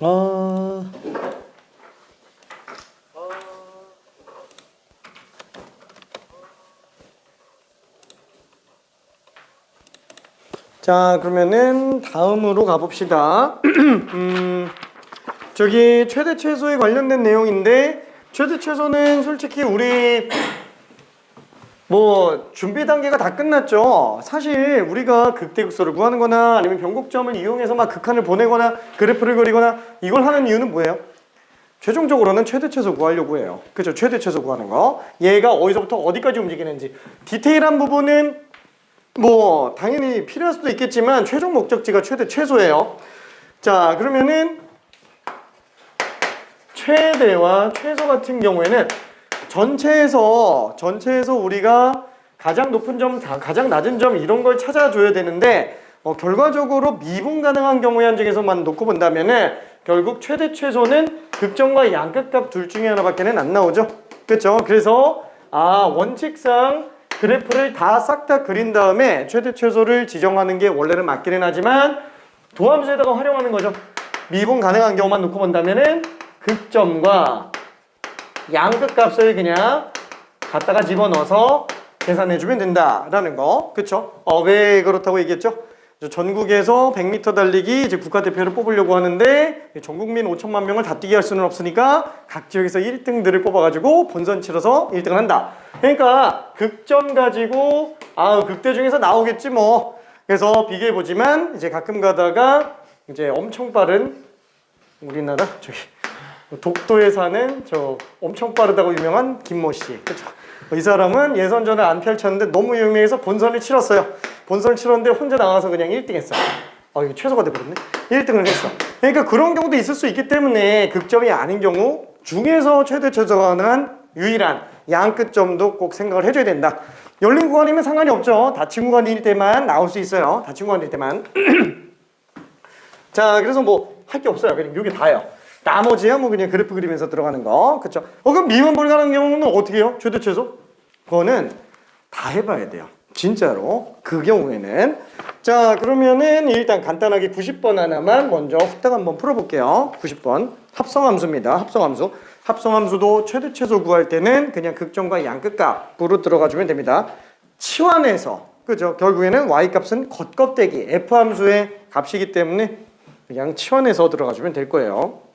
어... 자, 그러면은 다음으로 가봅시다. 저기 최대 최소에 관련된 내용인데, 최대 최소는 솔직히 우리 뭐 준비 단계가 다 끝났죠. 사실 우리가 극대극소를 구하는 거나 아니면 변곡점을 이용해서 막 극한을 보내거나 그래프를 그리거나 이걸 하는 이유는 뭐예요? 최종적으로는 최대 최소 구하려고 해요. 그죠? 최대 최소 구하는 거. 얘가 어디서부터 어디까지 움직이는지. 디테일한 부분은 뭐 당연히 필요할 수도 있겠지만 최종 목적지가 최대 최소예요. 자, 그러면은 최대와 최소 같은 경우에는 전체에서 우리가 가장 높은 점, 가장 낮은 점 이런 걸 찾아줘야 되는데 결과적으로 미분 가능한 경우의 한정에서만 놓고 본다면은 결국 최대 최소는 극점과 양끝값 둘 중에 하나밖에는 안 나오죠. 그렇죠? 그래서 원칙상 그래프를 다 싹 다 그린 다음에 최대 최소를 지정하는 게 원래는 맞기는 하지만 도함수에다가 활용하는 거죠. 미분 가능한 경우만 놓고 본다면은 극점과 양끝값을 그냥 갖다가 집어넣어서 계산해주면 된다라는 거. 그쵸? 왜 그렇다고 얘기했죠? 전국에서 100m 달리기 이제 국가대표를 뽑으려고 하는데 전국민 5천만 명을 다 뛰게 할 수는 없으니까 각 지역에서 1등들을 뽑아가지고 본선 치러서 1등을 한다. 그러니까 극점 가지고 극대 중에서 나오겠지 뭐. 그래서 비교해보지만 이제 가끔 가다가 이제 엄청 빠른 우리나라 저기 독도에 사는 저 엄청 빠르다고 유명한 김모 씨. 그쵸? 이 사람은 예선전을 안 펼쳤는데 너무 유명해서 본선을 치렀어요. 본선을 치렀는데 혼자 나가서 그냥 1등 했어요. 이거 최소가 돼버렸네. 1등을 했어. 그러니까 그런 경우도 있을 수 있기 때문에 극점이 아닌 경우 중에서 최대 최소가 가능한 유일한 양끝점도 꼭 생각을 해줘야 된다. 열린 구간이면 상관이 없죠. 닫힌 구간일 때만 나올 수 있어요. 닫힌 구간일 때만. 자, 그래서 뭐 할 게 없어요. 그냥 이게 다예요. 나머지야 뭐 그냥 그래프 그리면서 들어가는 거. 그쵸? 그럼 미분 불가능한 경우는 어떻게 해요? 최대 최소? 그거는 다 해봐야 돼요. 진짜로. 그 경우에는. 자, 그러면은 일단 간단하게 90번 하나만 먼저 후딱 한번 풀어볼게요. 90번. 합성함수입니다. 합성함수. 합성함수도 최대 최소 구할 때는 그냥 극점과 양끝값으로 들어가주면 됩니다. 치환해서. 그죠? 결국에는 y값은 겉껍데기 f함수의 값이기 때문에 그냥 치환해서 들어가주면 될 거예요.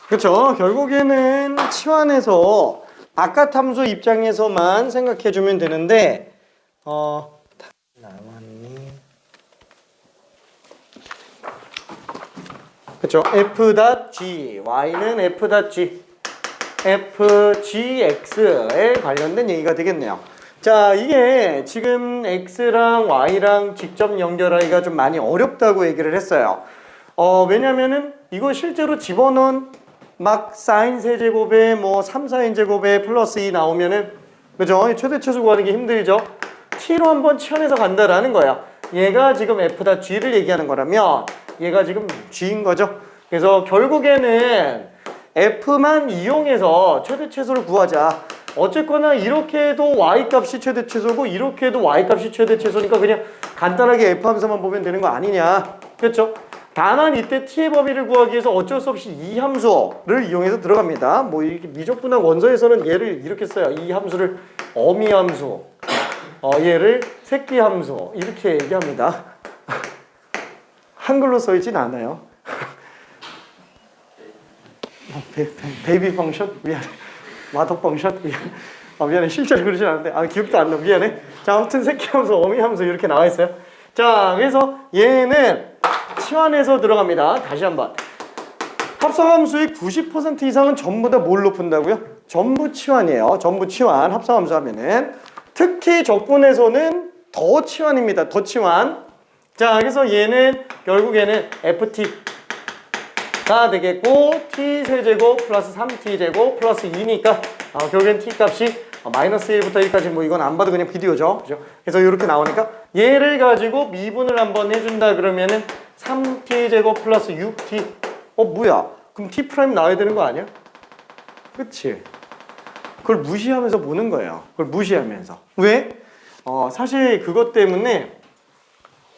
그쵸? 결국에는 치환해서 바깥 함수 입장에서만 생각해주면 되는데 나왔니? 그쵸? f.g y는 f.g fgx에 관련된 얘기가 되겠네요. 자, 이게 지금 x랑 y랑 직접 연결하기가 좀 많이 어렵다고 얘기를 했어요. 왜냐면은 이거 실제로 집어넣은 막 사인 세제곱에 뭐 3, 4인 제곱에 플러스 2 나오면은 그죠? 최대 최소 구하는 게 힘들죠? t로 한번 치환해서 간다라는 거야. 얘가 지금 f다 g를 얘기하는 거라면 얘가 지금 g인 거죠. 그래서 결국에는 f만 이용해서 최대 최소를 구하자. 어쨌거나 이렇게 해도 y값이 최대 최소고 이렇게 해도 y값이 최대 최소니까 그냥 간단하게 f 함수만 보면 되는 거 아니냐. 그렇죠? 다만 이때 t의 범위를 구하기 위해서 어쩔 수 없이 이 함수를 이용해서 들어갑니다. 뭐 이렇게 미적분학 원서에서는 얘를 이렇게 써요. 이 함수를 어미 함수, 얘를 새끼 함수 이렇게 얘기합니다. 한글로 써 있진 않아요. 베이비 펑션? 미안해. 마더 펑션? 미안해. 실제로 그러진 않는데 기억도 안 나. 미안해. 자, 아무튼 새끼 함수, 어미 함수 이렇게 나와 있어요. 자, 그래서 얘는 치환해서 들어갑니다. 다시 한번. 합성함수의 90% 이상은 전부 다 뭘로 푼다고요? 전부 치환이에요. 전부 치환. 합성함수 하면은. 특히 적분에서는 더 치환입니다. 더 치환. 자, 그래서 얘는 결국에는 ft가 되겠고 t 세제곱 플러스 3t제곱 플러스 2니까 결국엔 t 값이 마이너스 1부터 1까지 뭐 이건 안 봐도 그냥 비디오죠. 그죠? 그래서 이렇게 나오니까 얘를 가지고 미분을 한번 해준다 그러면은 3t제곱 플러스 6t 뭐야? 그럼 t 프라임 나와야 되는 거 아니야? 그치? 그걸 무시하면서 보는 거예요. 그걸 무시하면서. 왜? 사실 그것 때문에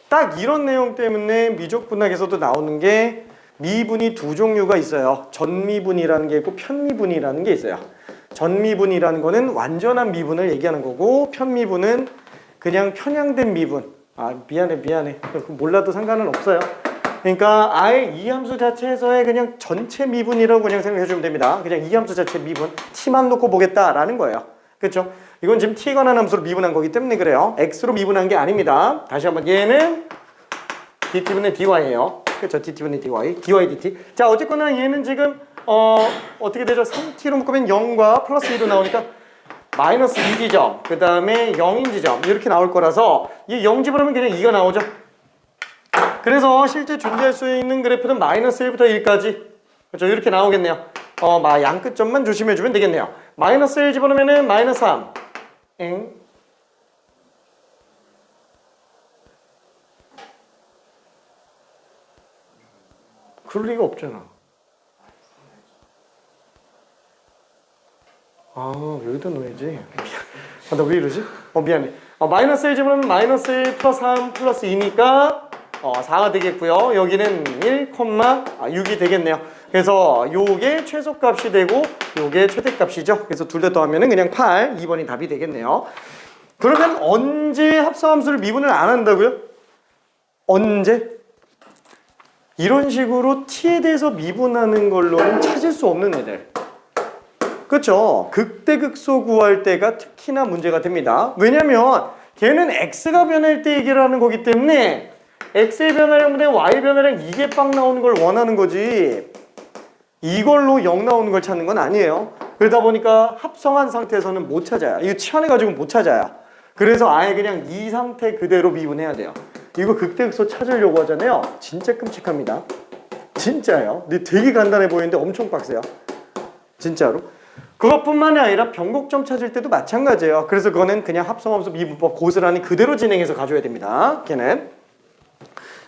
딱 이런 내용 때문에 미적분학에서도 나오는 게 미분이 두 종류가 있어요. 전미분이라는 게 있고 편미분이라는 게 있어요. 전미분이라는 거는 완전한 미분을 얘기하는 거고 편미분은 그냥 편향된 미분. 미안해. 몰라도 상관은 없어요. 그러니까 아예 이 함수 자체에서의 그냥 전체 미분이라고 그냥 생각해 주면 됩니다. 그냥 이 함수 자체 미분. t만 놓고 보겠다라는 거예요. 그렇죠? 이건 지금 t에 관한 함수로 미분한 거기 때문에 그래요. x로 미분한 게 아닙니다. 다시 한번 얘는 dt분의 dy예요. 그렇죠? dt분의 dy, dy dt. 자, 어쨌거나 얘는 지금 어떻게 되죠? 3t로 묶으면 0과 플러스 2로 나오니까 마이너스 2지점, 그 다음에 0인지점 이렇게 나올 거라서 이 0 집어넣으면 그냥 2가 나오죠. 그래서 실제 존재할 수 있는 그래프는 마이너스 1부터 1까지 그렇죠? 이렇게 나오겠네요. 양 끝점만 조심해주면 되겠네요. 마이너스 1 집어넣으면 마이너스 3 그럴 리가 없잖아. 여기다 넣어야지. 나 왜 이러지? 미안해. 마이너스 1 집어넣으면 마이너스 1 플러스 3 플러스 2니까 4가 되겠고요. 여기는 1,6이 되겠네요. 그래서 요게 최소값이 되고 요게 최대값이죠. 그래서 둘 다 더하면은 그냥 8, 2번이 답이 되겠네요. 그러면 언제 합성함수를 미분을 안 한다고요? 언제? 이런 식으로 t에 대해서 미분하는 걸로는 찾을 수 없는 애들. 그렇죠? 극대극소 구할 때가 특히나 문제가 됩니다. 왜냐면 걔는 x가 변할 때 얘기를 하는 거기 때문에 x의 변화량 분의 y 변화량 이게 빵 나오는 걸 원하는 거지 이걸로 0 나오는 걸 찾는 건 아니에요. 그러다 보니까 합성한 상태에서는 못 찾아요. 이거 치환해가지고 못 찾아요. 그래서 아예 그냥 이 상태 그대로 미분해야 돼요. 이거 극대극소 찾으려고 하잖아요. 진짜 끔찍합니다. 진짜예요. 근데 되게 간단해 보이는데 엄청 빡세요. 진짜로. 그것뿐만이 아니라 변곡점 찾을 때도 마찬가지예요. 그래서 그거는 그냥 합성함수 미분법 고스란히 그대로 진행해서 가져야 됩니다. 걔는.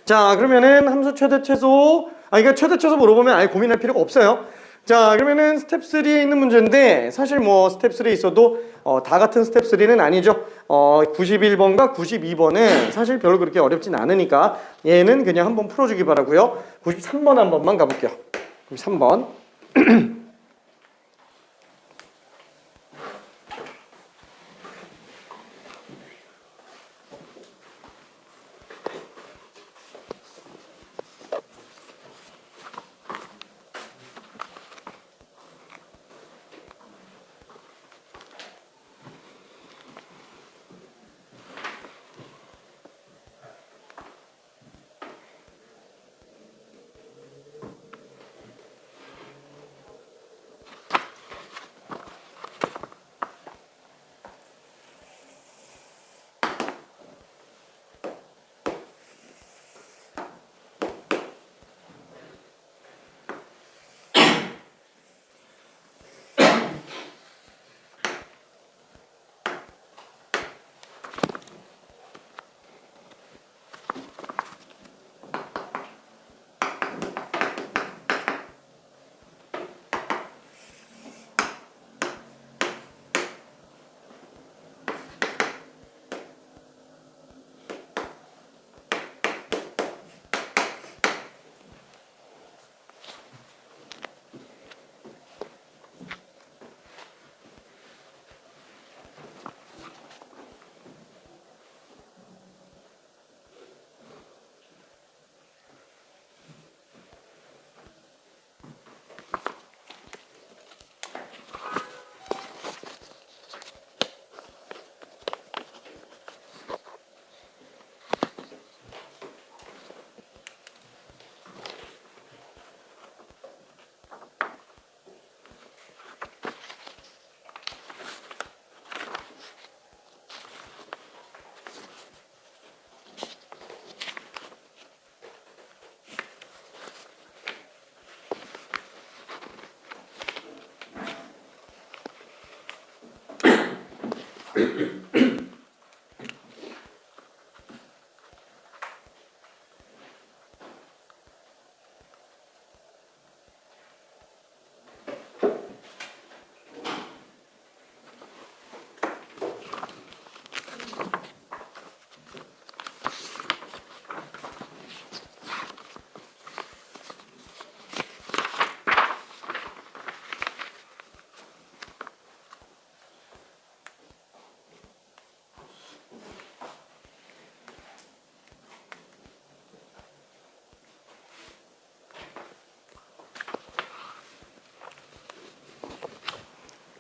자, 그러면은 함수 최대 최소 그러니까 최대 최소 물어보면 아예 고민할 필요가 없어요. 자, 그러면은 스텝 3에 있는 문제인데 사실 뭐 스텝 3에 있어도 다 같은 스텝 3는 아니죠. 91번과 92번은 사실 별로 그렇게 어렵진 않으니까 얘는 그냥 한번 풀어주기 바라고요. 93번 한 번만 가볼게요. 93번.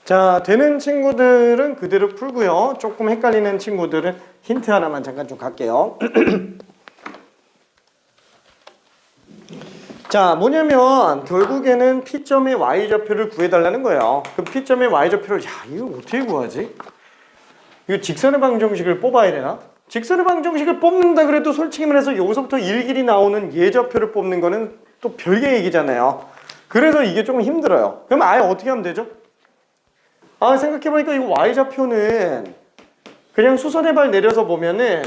자, 되는 친구들은 그대로 풀고요. 조금 헷갈리는 친구들은 힌트 하나만 잠깐 좀 갈게요. 자, 뭐냐면 결국에는 P점의 Y좌표를 구해달라는 거예요. 그럼 P점의 Y좌표를, 야, 이거 어떻게 구하지? 이거 직선의 방정식을 뽑아야 되나? 직선의 방정식을 뽑는다 그래도 솔직히 말해서 여기서부터 일길이 나오는 예좌표를 뽑는 거는 또 별개 얘기잖아요. 그래서 이게 조금 힘들어요. 그럼 아예 어떻게 하면 되죠? 아, 생각해보니까 이거 Y좌표는 그냥 수선의 발 내려서 보면은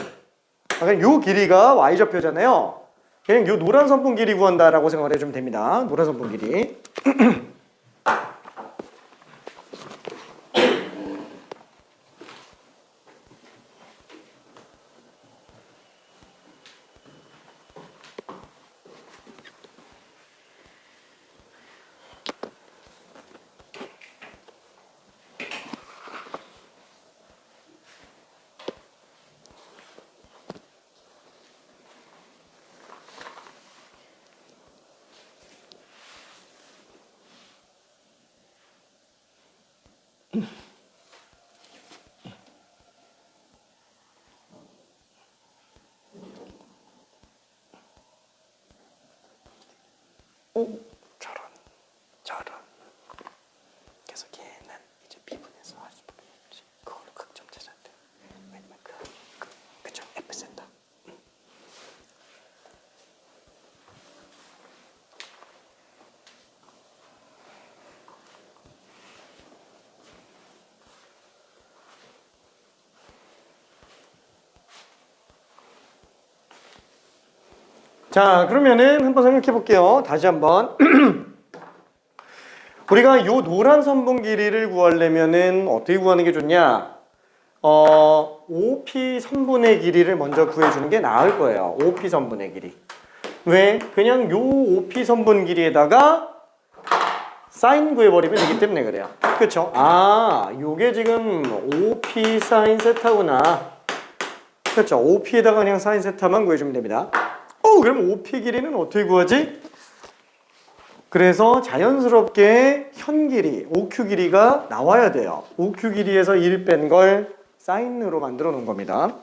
그냥 요 길이가 Y좌표잖아요. 그냥 요 노란 선분 길이 구한다라고 생각을 해주면 됩니다. 노란 선분 길이. 오, 저런. 그래서 걔는 이제 미분에서 할 수밖에 없지. 그걸로 극점 찾아야 돼. 왜냐면 그죠? F센터. 자, 그러면은 한번 생각해 볼게요. 다시 한번. 우리가 요 노란 선분 길이를 구하려면은 어떻게 구하는 게 좋냐? OP 선분의 길이를 먼저 구해주는 게 나을 거예요. OP 선분의 길이. 왜? 그냥 요 OP 선분 길이에다가 사인 구해버리면 되기 때문에 그래요. 그쵸? 아, 요게 지금 OP 사인 세타구나. 그쵸? OP에다가 그냥 사인 세타만 구해주면 됩니다. 그럼 OP 길이는 어떻게 구하지? 그래서 자연스럽게 현 길이, OQ 길이가 나와야 돼요. OQ 길이에서 1 뺀 걸 사인으로 만들어 놓은 겁니다.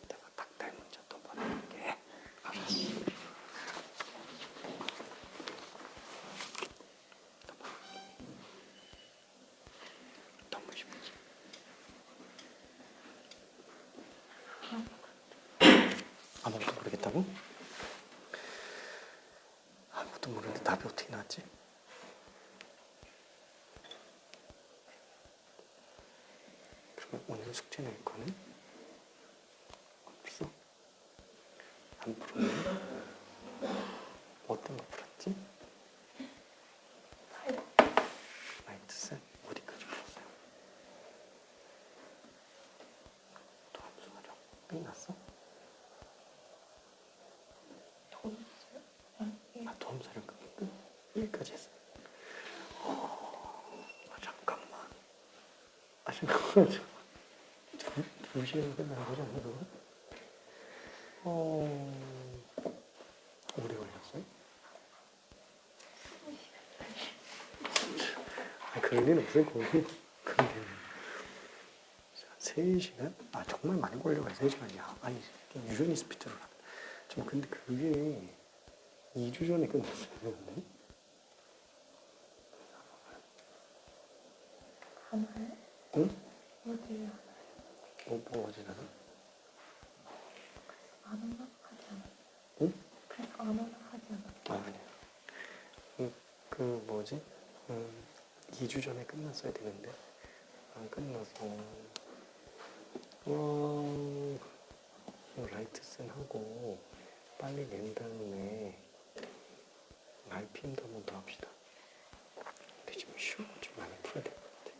이따가 닭달 문자 또 보낼게. 알았어. 너무 쉽지. 아무것도 모르겠다고? 아무것도 모르는데 답이 어떻게 나왔지? 오늘 숙제 낼 거는 없어? 안 풀었네? 어떤 거 풀었지? 라이트셋 어디까지 풀었어요? 도함수 활용 끝났어? 도함수 활용 끝? 1까지 했어. 잠깐만. 잠깐만. 2시간 끝나는 거죠, 그거? 오래 걸렸어요? 그럴 리는 없을 거고. 근데 3시간? 아, 정말 많이 걸려가요, 3시간이야. 아니, 유전이 스피드로. 근데 그게 2주 전에 끝났어야 되는데. 안 와요? 응? 어디요? 뭐 어디 가나? 안 오나 하지 않아. 응? 그래서 안 오나 하지 않아. 아니야. 그 뭐지? 2주 전에 끝났어야 되는데 안 끝나서 라이트슨 하고 빨리 낸 다음에 RPM도 한번 더 합시다. 근데 지금 쉬운 거 좀 많이 풀어야 될 것 같아.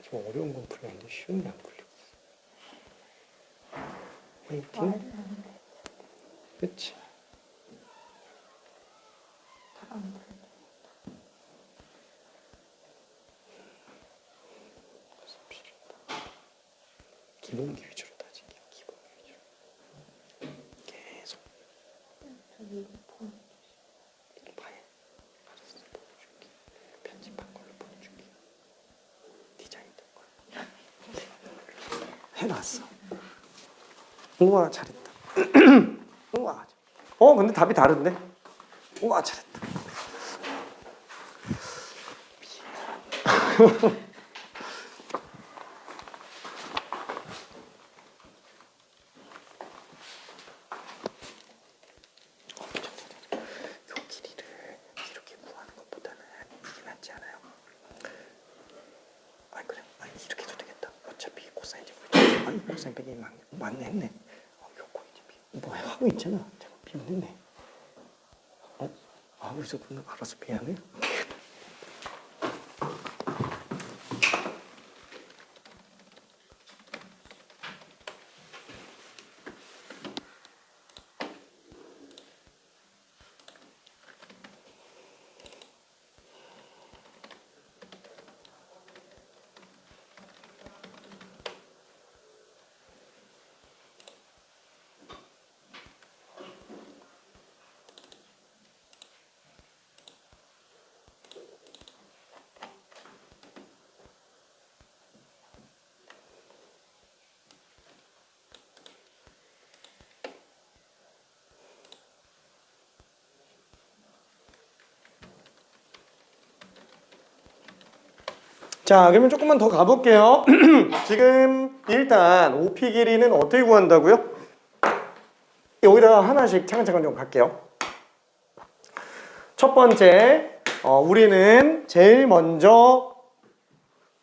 좀 어려운 건 풀렸는데 쉬운 게 안 풀려. 화이팅? 말을 안 돼. 그치? 잘안 돼. 기본기 위주로 따지기. 기본기 위주로. 계속 저기 폰. 봐요. 알았어. 보여줄게. 편집한 걸로 보여줄게. 디자인된 걸로. 해놨어. 우와 잘했다. 우와. 근데 답이 다른데? 우와 잘했다. 요 길이를 이렇게 구하는 것보다는 이게 낫지 않아요? 아니 그래, 아니 이렇게 해도 되겠다. 어차피 코사인 제곱이 아니 코사인 빼기 맞네 했네. 요거 이제 뭐 하고 있잖아. 제가 비운했네. 하고 있었구나. 알아서 미안해. 자, 그러면 조금만 더 가볼게요. 지금 일단 OP 길이는 어떻게 구한다고요? 여기다가 하나씩 차근차근 좀 갈게요. 첫 번째, 우리는 제일 먼저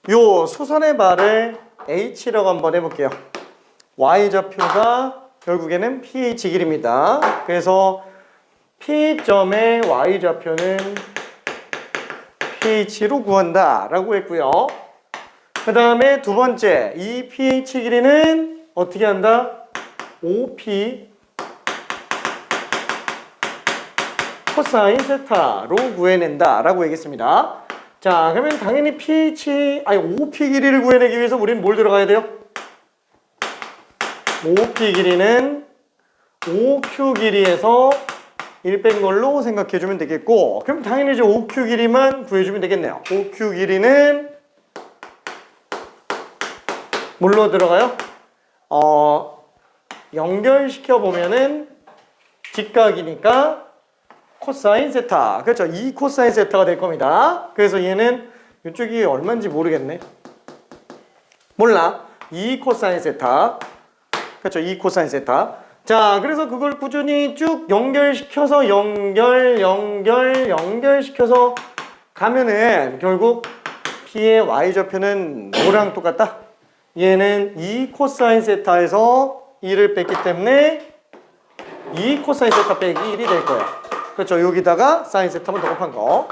요 수선의 발을 H라고 한번 해볼게요. Y좌표가 결국에는 pH 길이입니다. 그래서 P점의 Y좌표는 pH로 구한다 라고 했고요. 그 다음에 두 번째, 이 pH 길이는 어떻게 한다? OP 코사인 세타로 구해낸다 라고 얘기했습니다. 자, 그러면 당연히 OP 길이를 구해내기 위해서 우리는 뭘 들어가야 돼요? OP 길이는 OQ 길이에서 1 뺀 걸로 생각해주면 되겠고, 그럼 당연히 이제 OQ 길이만 구해주면 되겠네요. OQ 길이는 뭘로 들어가요? 연결시켜 보면은 직각이니까 코사인 세타. 그렇죠. 2 코사인 세타가 될 겁니다. 그래서 얘는 이쪽이 얼마인지 모르겠네. 몰라. 2 코사인 세타. 그렇죠. 2 코사인 세타. 자, 그래서 그걸 꾸준히 쭉 연결시켜서 연결시켜서 가면은 결국 P의 Y좌표는 뭐랑 똑같다? 얘는 2 코사인 세타에서 1을 뺐기 때문에 2 코사인 세타 빼기 1이 될 거예요. 그렇죠. 여기다가 사인 세타만 더 곱한 거.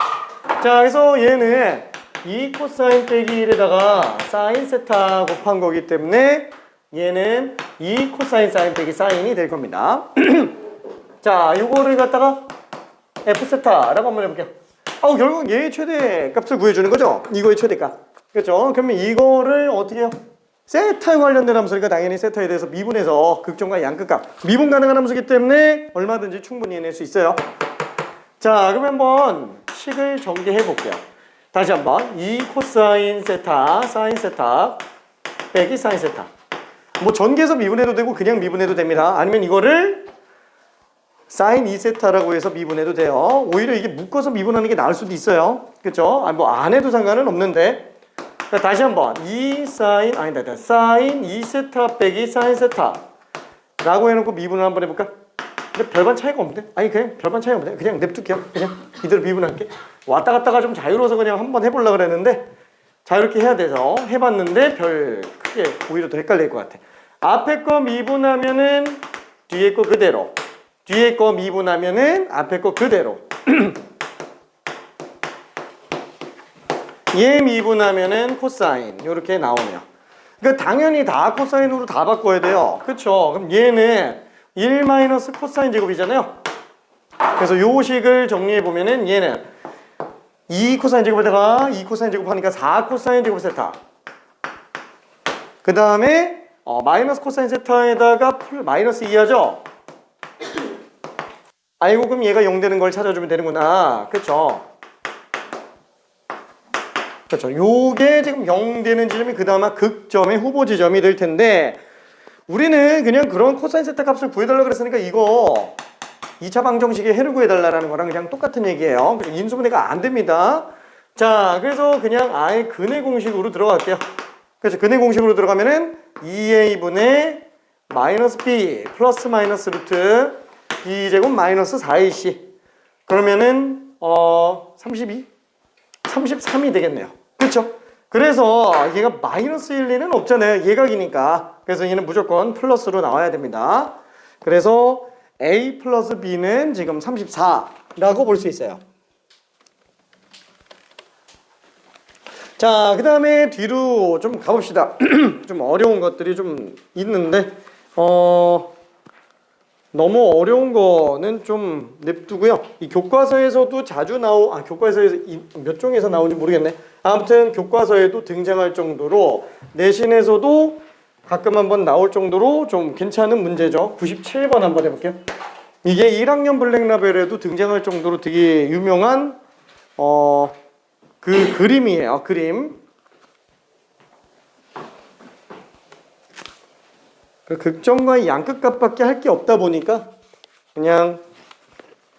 자, 그래서 얘는 2 코사인 빼기 1에다가 사인 세타 곱한 거기 때문에 얘는 2 코사인 사인 빼기 사인이 될 겁니다. 자, 요거를 갖다가 F세타라고 한번 해볼게요. 결국 얘의 최대 값을 구해주는 거죠? 이거의 최대값. 그렇죠? 그러면 이거를 어떻게 해요? 세타에 관련된 함수니까 당연히 세타에 대해서 미분해서 극점과 양극값. 미분 가능한 함수이기 때문에 얼마든지 충분히 해낼 수 있어요. 자, 그럼 한번 식을 전개해 볼게요. 다시 한번 2 코사인 세타, 사인 세타 빼기 사인 세타. 뭐 전개해서 미분해도 되고 그냥 미분해도 됩니다. 아니면 이거를 사인 2세타라고 해서 미분해도 돼요. 오히려 이게 묶어서 미분하는 게 나을 수도 있어요. 그쵸? 뭐 안 해도 상관은 없는데. 자, 다시 한번 사인 2세타 빼기 사인 세타 라고 해놓고 미분을 한번 해볼까? 근데 별반 차이가 없는데? 아니 그냥 별반 차이가 없는데? 그냥 냅둘게요. 그냥 이대로 미분할게. 왔다 갔다가 좀 자유로워서 그냥 한번 해보려고 그랬는데 자유롭게 해야 돼서 해봤는데 별 크게 오히려 더 헷갈릴 것 같아. 앞에 거 미분하면은 뒤에 거 그대로, 뒤에 거 미분하면은 앞에 거 그대로. 얘 미분하면은 코사인 이렇게 나오네요. 그러니까 당연히 다 코사인으로 다 바꿔야 돼요. 그렇죠? 그럼 얘는 1 마이너스 코사인 제곱이잖아요. 그래서 요 식을 정리해 보면은 얘는 2 코사인 제곱에다가 2 코사인 제곱하니까 4 코사인 제곱 세타. 그 다음에 마이너스 코사인 세타에다가 마이너스 2 하죠. 아이고 그럼 얘가 0 되는 걸 찾아주면 되는구나. 그렇죠? 그렇죠. 요게 지금 0 되는 지점이 그 다음 극점의 후보 지점이 될 텐데 우리는 그냥 그런 코사인 세타 값을 구해달라고 그랬으니까 이거 2차 방정식에 해를 구해달라는 거랑 그냥 똑같은 얘기예요. 인수분해가 안 됩니다. 자, 그래서 그냥 아예 근해 공식으로 들어갈게요. 그래서 근해 공식으로 들어가면은 2a분의 마이너스 b 플러스 마이너스 루트 b제곱 마이너스 4ac 그러면은 32? 33이 되겠네요. 그렇죠? 그래서 얘가 마이너스 1, 2는 없잖아요. 예각이니까. 그래서 얘는 무조건 플러스로 나와야 됩니다. 그래서 a 플러스 b는 지금 34라고 볼 수 있어요. 자, 그 다음에 뒤로 좀 가봅시다. 좀 어려운 것들이 좀 있는데 너무 어려운 거는 좀 냅두고요. 이 교과서에서도 자주 교과서에서 몇 종에서 나오는지 모르겠네. 아무튼 교과서에도 등장할 정도로 내신에서도 가끔 한번 나올 정도로 좀 괜찮은 문제죠. 97번 한번 해볼게요. 이게 1학년 블랙라벨에도 등장할 정도로 되게 유명한 그 그림이에요. 그림. 그 극점과 양끝값밖에 할 게 없다 보니까 그냥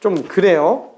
좀 그래요.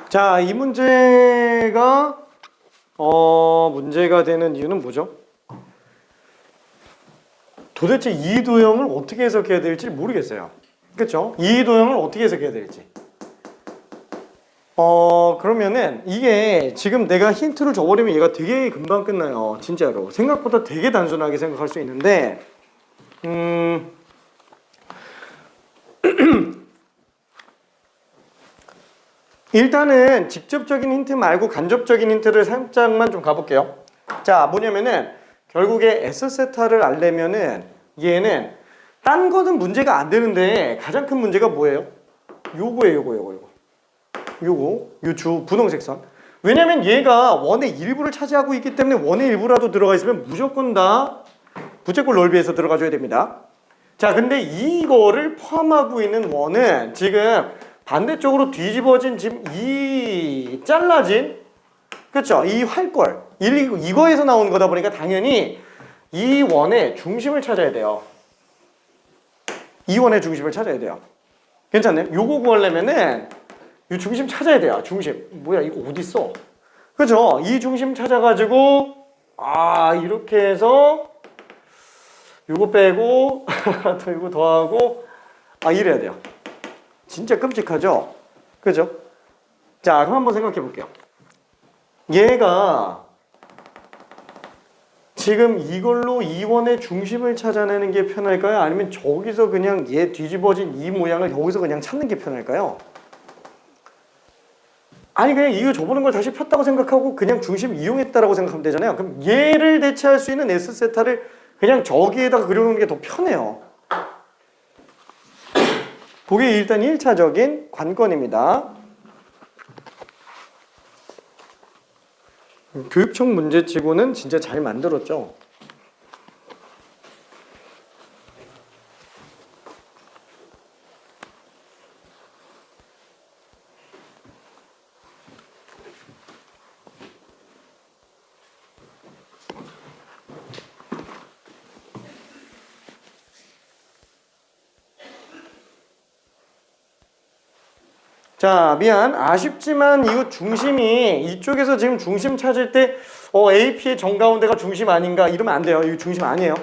자, 이 문제가 문제가 되는 이유는 뭐죠? 도대체 이도형을 어떻게 해석해야 될지 모르겠어요. 그렇죠? 이도형을 어떻게 해석해야 될지. 그러면은 이게 지금 내가 힌트를 줘버리면 얘가 되게 금방 끝나요. 진짜로. 생각보다 되게 단순하게 생각할 수 있는데 일단은 직접적인 힌트 말고 간접적인 힌트를 살짝만 좀 가볼게요. 자, 뭐냐면은 결국에 S세타를 알려면은 얘는 딴 거는 문제가 안 되는데 가장 큰 문제가 뭐예요? 요거. 요 주 분홍색 선. 왜냐면 얘가 원의 일부를 차지하고 있기 때문에 원의 일부라도 들어가 있으면 무조건 다 부채꼴 넓이에서 들어가줘야 됩니다. 자, 근데 이거를 포함하고 있는 원은 지금 반대쪽으로 뒤집어진 지금 이 잘라진 그렇죠? 이 활골 이거에서 나온 거다 보니까 당연히 이 원의 중심을 찾아야 돼요. 이 원의 중심을 찾아야 돼요. 괜찮나요? 요거 구하려면은 이 중심 찾아야 돼요. 중심. 뭐야 이거 어딨어? 그죠? 이 중심 찾아가지고 이렇게 해서 요거 빼고 또 이거 더하고 이래야 돼요. 진짜 끔찍하죠? 그죠? 자, 그럼 한번 생각해 볼게요. 얘가 지금 이걸로 이 원의 중심을 찾아내는 게 편할까요? 아니면 저기서 그냥 얘 뒤집어진 이 모양을 여기서 그냥 찾는 게 편할까요? 아니 그냥 이거 줘보는 걸 다시 폈다고 생각하고 그냥 중심 이용했다라고 생각하면 되잖아요. 그럼 얘를 대체할 수 있는 S세타를 그냥 저기에다가 그려놓는 게 더 편해요. 그게 일단 1차적인 관건입니다. 교육청 문제치고는 진짜 잘 만들었죠. 자, 미안. 아쉽지만 이거 중심이 이쪽에서 지금 중심 찾을 때 AP의 정가운데가 중심 아닌가 이러면 안 돼요. 이거 중심 아니에요.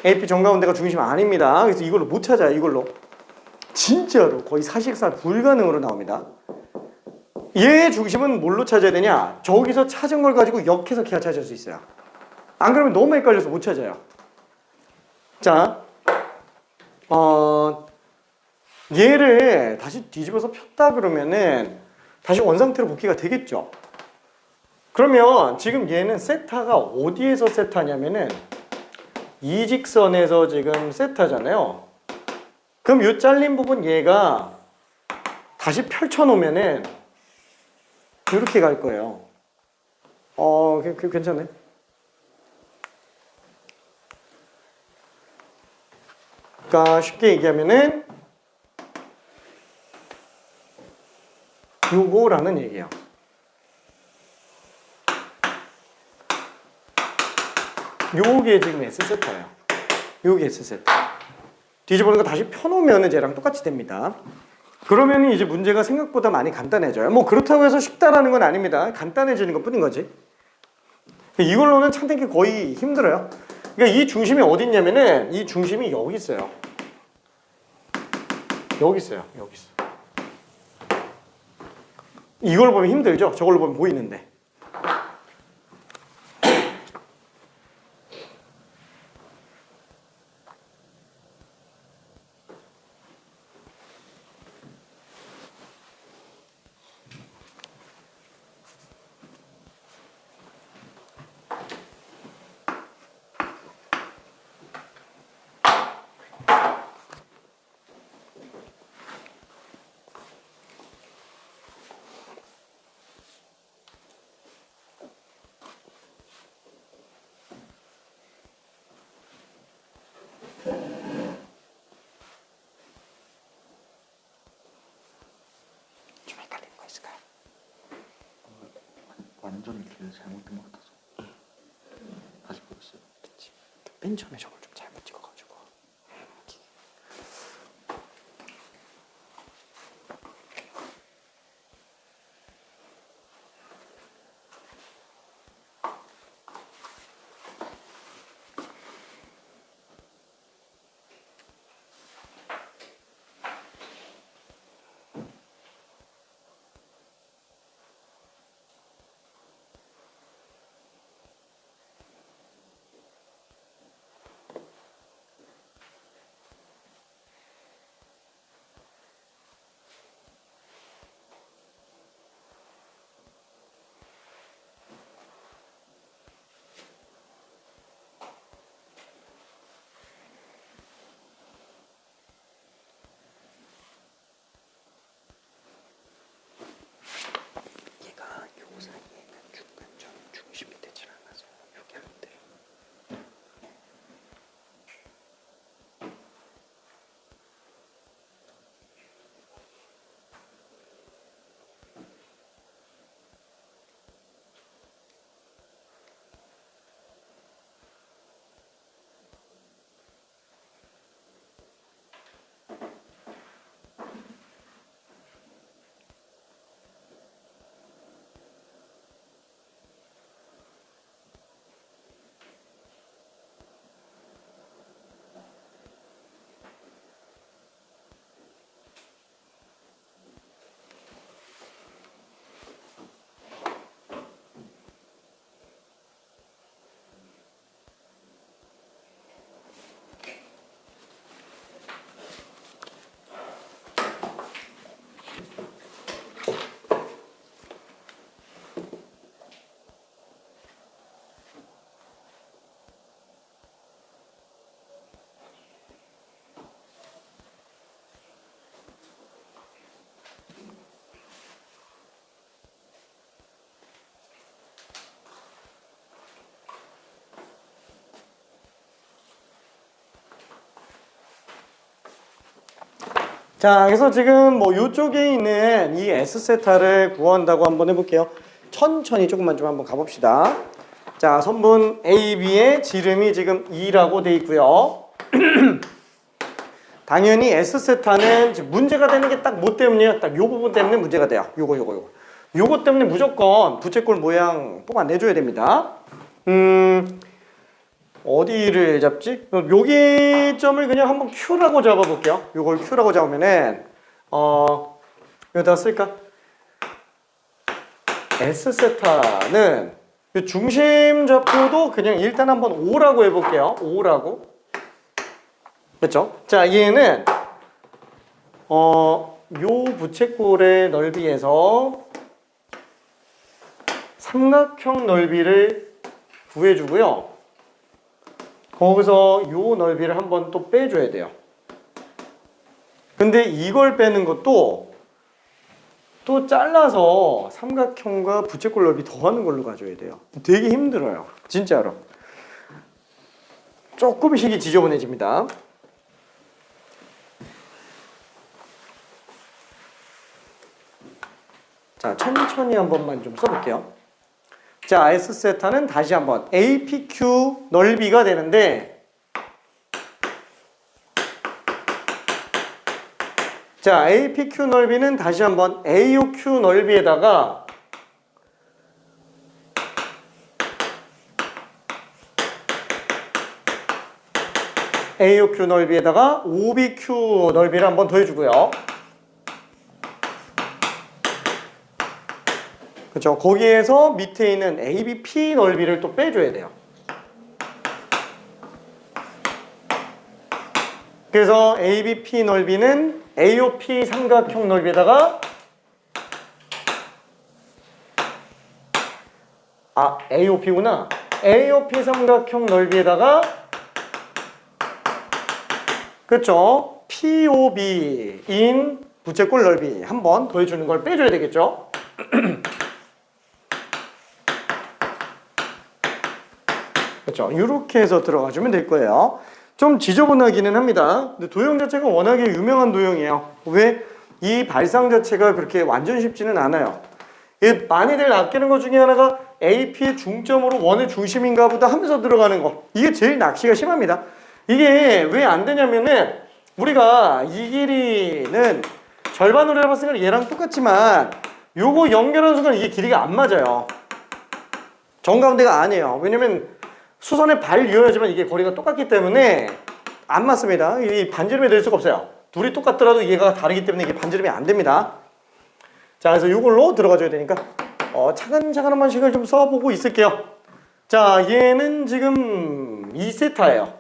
AP 정가운데가 중심 아닙니다. 그래서 이걸로 못 찾아요. 이걸로. 진짜로 거의 사실상 불가능으로 나옵니다. 얘의 중심은 뭘로 찾아야 되냐? 저기서 찾은 걸 가지고 역해석해야 찾을 수 있어요. 안 그러면 너무 헷갈려서 못 찾아요. 자, 얘를 다시 뒤집어서 폈다 그러면은 다시 원상태로 복귀가 되겠죠. 그러면 지금 얘는 세타가 어디에서 세타냐면은 이 직선에서 지금 세타잖아요. 그럼 이 잘린 부분 얘가 다시 펼쳐놓으면은 이렇게 갈 거예요. 괜찮네. 그러니까 쉽게 얘기하면은 요거라는 얘기예요. 요게 지금 S세타예요. 요게 S세타. 뒤집어놓은 거 다시 펴놓으면 쟤랑 똑같이 됩니다. 그러면 이제 문제가 생각보다 많이 간단해져요. 뭐 그렇다고 해서 쉽다라는 건 아닙니다. 간단해지는 것 뿐인 거지. 이걸로는 찾는 게 거의 힘들어요. 그러니까 이 중심이 어디 있냐면은 이 중심이 여기 있어요. 여기 있어요. 여기 있어요. 이걸 보면 힘들죠? 저걸로 보면 보이는데. 좀 헷갈리는 거 있을까요? 완전히 길을 잘못된 것 같아서 다시 보겠어요. 그치. 맨 처음에 저걸 좀 잘못 찍어가지고. 자, 그래서 지금 뭐 이쪽에 있는 이 S세타를 구한다고 한번 해볼게요. 천천히 조금만 좀 한번 가봅시다. 자, 선분 AB의 지름이 지금 2라고 돼 있고요. 당연히 S세타는 지금 문제가 되는 게 딱 뭐 때문이에요? 딱 요 부분 때문에 문제가 돼요. 요거 때문에 무조건 부채꼴 모양 뽑아내줘야 됩니다. 어디를 잡지? 여기 점을 그냥 한번 Q라고 잡아볼게요. 요걸 Q라고 잡으면은 여기다가 쓸까? S세타는 이 중심 좌표도 그냥 일단 한번 O라고 해볼게요. O라고. 그렇죠? 자, 얘는 요 부채꼴의 넓이에서 삼각형 넓이를 구해주고요. 거기서 요 넓이를 한번 또 빼줘야 돼요. 근데 이걸 빼는 것도 또 잘라서 삼각형과 부채꼴 넓이 더하는 걸로 가져야 돼요. 되게 힘들어요. 진짜로. 조금씩이 지저분해집니다. 자, 천천히 한 번만 좀 써볼게요. 자, S세타는 다시 한번 APQ 넓이가 되는데, 자, APQ 넓이는 다시 한번 AOQ 넓이에다가 AOQ 넓이에다가 OBQ 넓이를 한번 더해주고요. 그렇죠. 거기에서 밑에 있는 ABP 넓이를 또 빼줘야 돼요. 그래서 ABP 넓이는 AOP 삼각형 넓이에다가 AOP구나. AOP 삼각형 넓이에다가 그렇죠. POB인 부채꼴 넓이 한번 더해주는 걸 빼줘야 되겠죠. 그렇죠. 이렇게 해서 들어가주면 될 거예요. 좀 지저분하기는 합니다. 근데 도형 자체가 워낙에 유명한 도형이에요. 왜? 이 발상 자체가 그렇게 완전 쉽지는 않아요. 많이들 아끼는 것 중에 하나가 AP의 중점으로 원의 중심인가 보다 하면서 들어가는 거. 이게 제일 낚시가 심합니다. 이게 왜 안 되냐면은 우리가 이 길이는 절반으로 해봤으니까 얘랑 똑같지만 요거 연결하는 순간 이게 길이가 안 맞아요. 정가운데가 아니에요. 왜냐면 수선에 발 이어야지만 이게 거리가 똑같기 때문에 안 맞습니다. 이 반지름이 될 수가 없어요. 둘이 똑같더라도 얘가 다르기 때문에 이게 반지름이 안 됩니다. 자, 그래서 이걸로 들어가줘야 되니까 차근차근 한 번씩을 좀 써보고 있을게요. 자, 얘는 지금 2세타예요.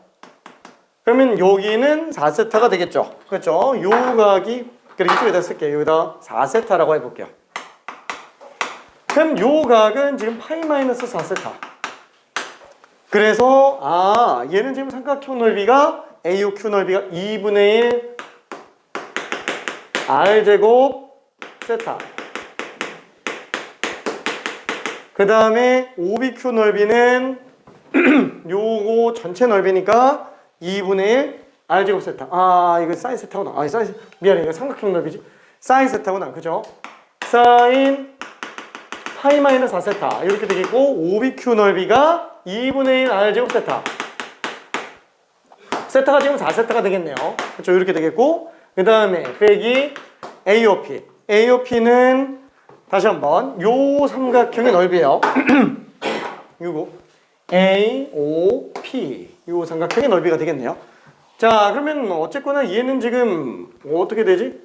그러면 여기는 4세타가 되겠죠. 그렇죠? 요 각이 그렇게 이쪽에다 쓸게요. 여기다 4세타라고 해볼게요. 그럼 요 각은 지금 파이-4세타. 그래서 얘는 지금 삼각형 넓이가 AOQ 넓이가 2분의 1 R제곱 세타. 그 다음에 OBQ 넓이는 요거 전체 넓이니까 2분의 1 R제곱 세타. 이거 사인 세타구나. 미안해. 이거 삼각형 넓이지. 사인 세타구나. 그죠? 사인 파이-4세타. 이렇게 되겠고, OBQ 넓이가 2분의 1 R제곱 세타. 세타가 지금 4세타가 되겠네요. 그렇죠? 이렇게 되겠고, 그 다음에 빼기 AOP. AOP는 다시 한번 요 삼각형의 넓이에요. 요거 AOP. 요 삼각형의 넓이가 되겠네요. 자, 그러면 어쨌거나 얘는 지금 어떻게 되지?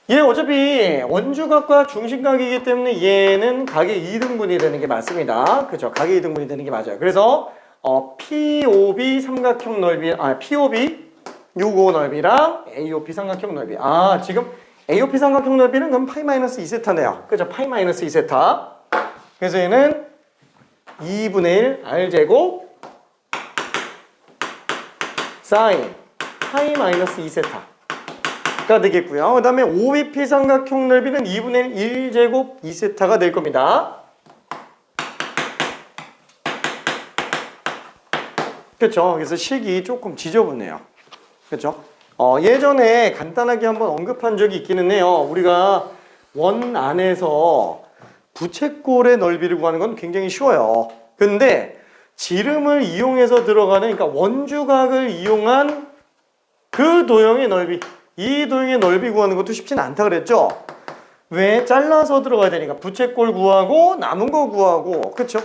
얘 어차피 원주각과 중심각이기 때문에 얘는 각의 2등분이 되는 게 맞습니다. 그죠? 각의 2등분이 되는 게 맞아요. 그래서 POB 삼각형 넓이, POB 요거 넓이랑 AOP 삼각형 넓이. 지금 AOP 삼각형 넓이는 그럼 파이-2세타네요. 그죠? 파이-2세타. 그래서 얘는 2분의 1 R제곱 사인 파이-2세타. 가 되겠고요. 그 다음에 OBP 삼각형 넓이는 2분의 1 1제곱 2세타가 될 겁니다. 그렇죠. 그래서 식이 조금 지저분해요. 그렇죠. 예전에 간단하게 한번 언급한 적이 있기는 해요. 우리가 원 안에서 부채꼴의 넓이를 구하는 건 굉장히 쉬워요. 근데 지름을 이용해서 들어가는, 그러니까 원주각을 이용한 그 도형의 넓이, 이 도형의 넓이 구하는 것도 쉽지는 않다 그랬죠? 왜? 잘라서 들어가야 되니까 부채꼴 구하고 남은 거 구하고, 그쵸?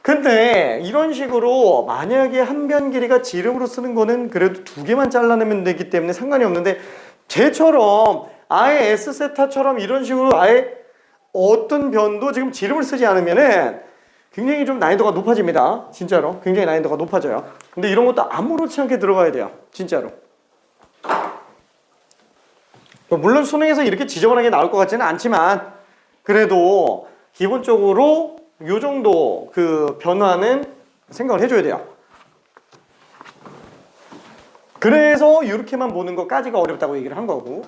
근데 이런 식으로 만약에 한 변 길이가 지름으로 쓰는 거는 그래도 두 개만 잘라내면 되기 때문에 상관이 없는데, 쟤처럼 아예 S세타처럼 이런 식으로 아예 어떤 변도 지금 지름을 쓰지 않으면은 굉장히 좀 난이도가 높아집니다. 진짜로. 굉장히 난이도가 높아져요. 근데 이런 것도 아무렇지 않게 들어가야 돼요. 진짜로. 물론 수능에서 이렇게 지저분하게 나올 것 같지는 않지만 그래도 기본적으로 요 정도 그 변화는 생각을 해줘야 돼요. 그래서 이렇게만 보는 것까지가 어렵다고 얘기를 한 거고.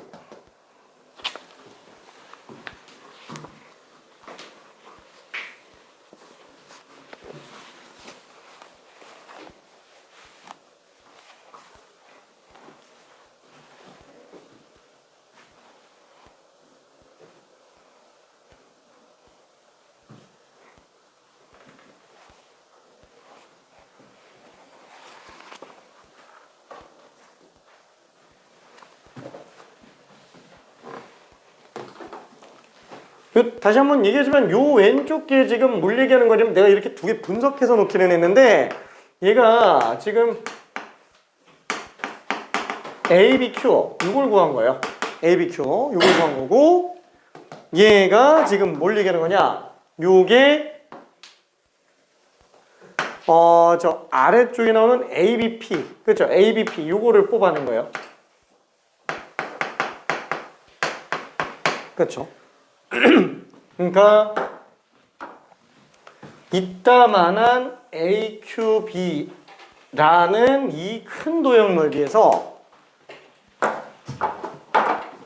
다시 한번 얘기하지만 요 왼쪽 게 지금 뭘 얘기하는 거냐면 내가 이렇게 두 개 분석해서 놓기는 했는데 얘가 지금 ABQ 이걸 구한 거예요. ABQ 이걸 구한 거고 얘가 지금 뭘 얘기하는 거냐 요게 저 아래쪽에 나오는 ABP 그렇죠? ABP 요거를 뽑아낸 거예요. 그렇죠? 그러니까 이따만한 AQB라는 이 큰 도형 넓이에서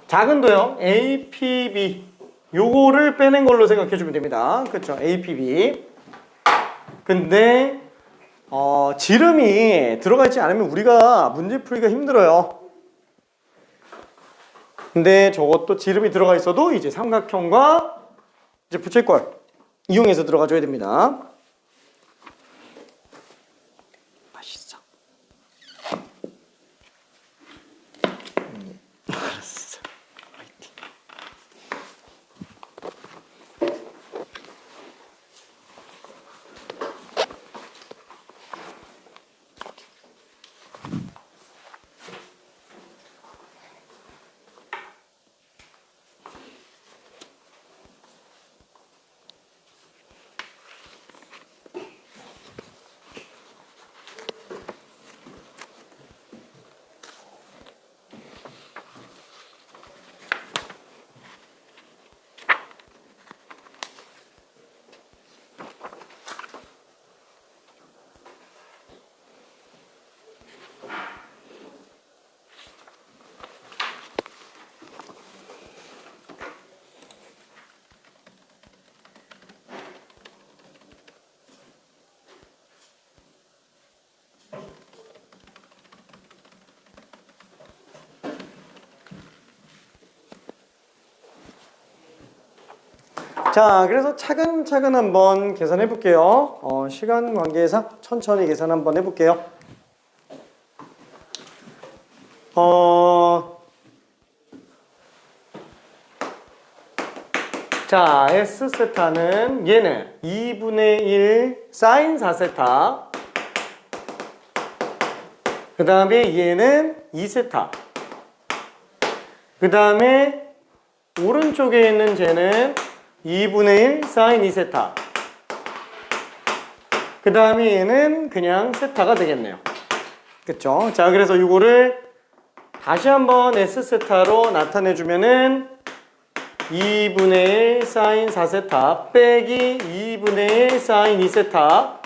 작은 도형 APB 요거를 빼낸 걸로 생각해 주면 됩니다. 그렇죠? APB. 근데 지름이 들어가 있지 않으면 우리가 문제 풀기가 힘들어요. 근데 저것도 지름이 들어가 있어도 이제 삼각형과 이제 부채꼴 이용해서 들어가 줘야 됩니다. 맛있어. 알았어. 화이팅. 자, 그래서 차근차근 한번 계산해 볼게요. 시간 관계상 천천히 계산 한번 해볼게요. 자, S세타는 얘는 2분의 1 사인 4세타. 그 다음에 얘는 2세타. 그 다음에 오른쪽에 있는 쟤는 2분의 1 사인 2세타. 그 다음에 얘는 그냥 세타가 되겠네요. 그쵸? 자, 그래서 이거를 다시 한번 S세타로 나타내주면은 2분의 1 사인 4세타 빼기 2분의 1 사인 2세타.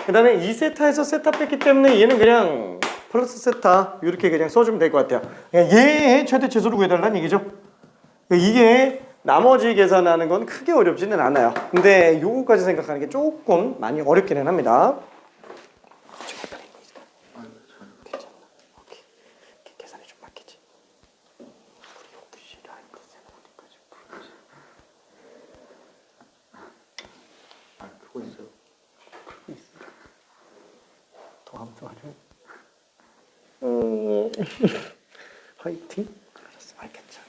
그 다음에 2세타에서 세타 뺐기 때문에 얘는 그냥 플러스 세타 이렇게 그냥 써주면 될 것 같아요. 얘의 최대 최소를 구해달라는 얘기죠. 이게 나머지 계산하는 건 크게 어렵지는 않아요. 근데 요거까지 생각하는 게 조금 많이 어렵기는 합니다. 마음속으로 화이팅. 알았어, 알겠죠.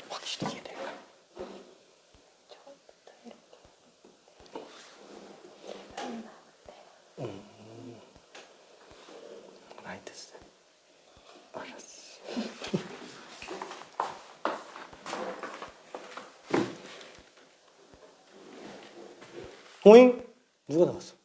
확실히 이해될까? 처음부터 이렇게 되면 나은데 많이 됐어. 알았어. 오잉? 누가 나왔어?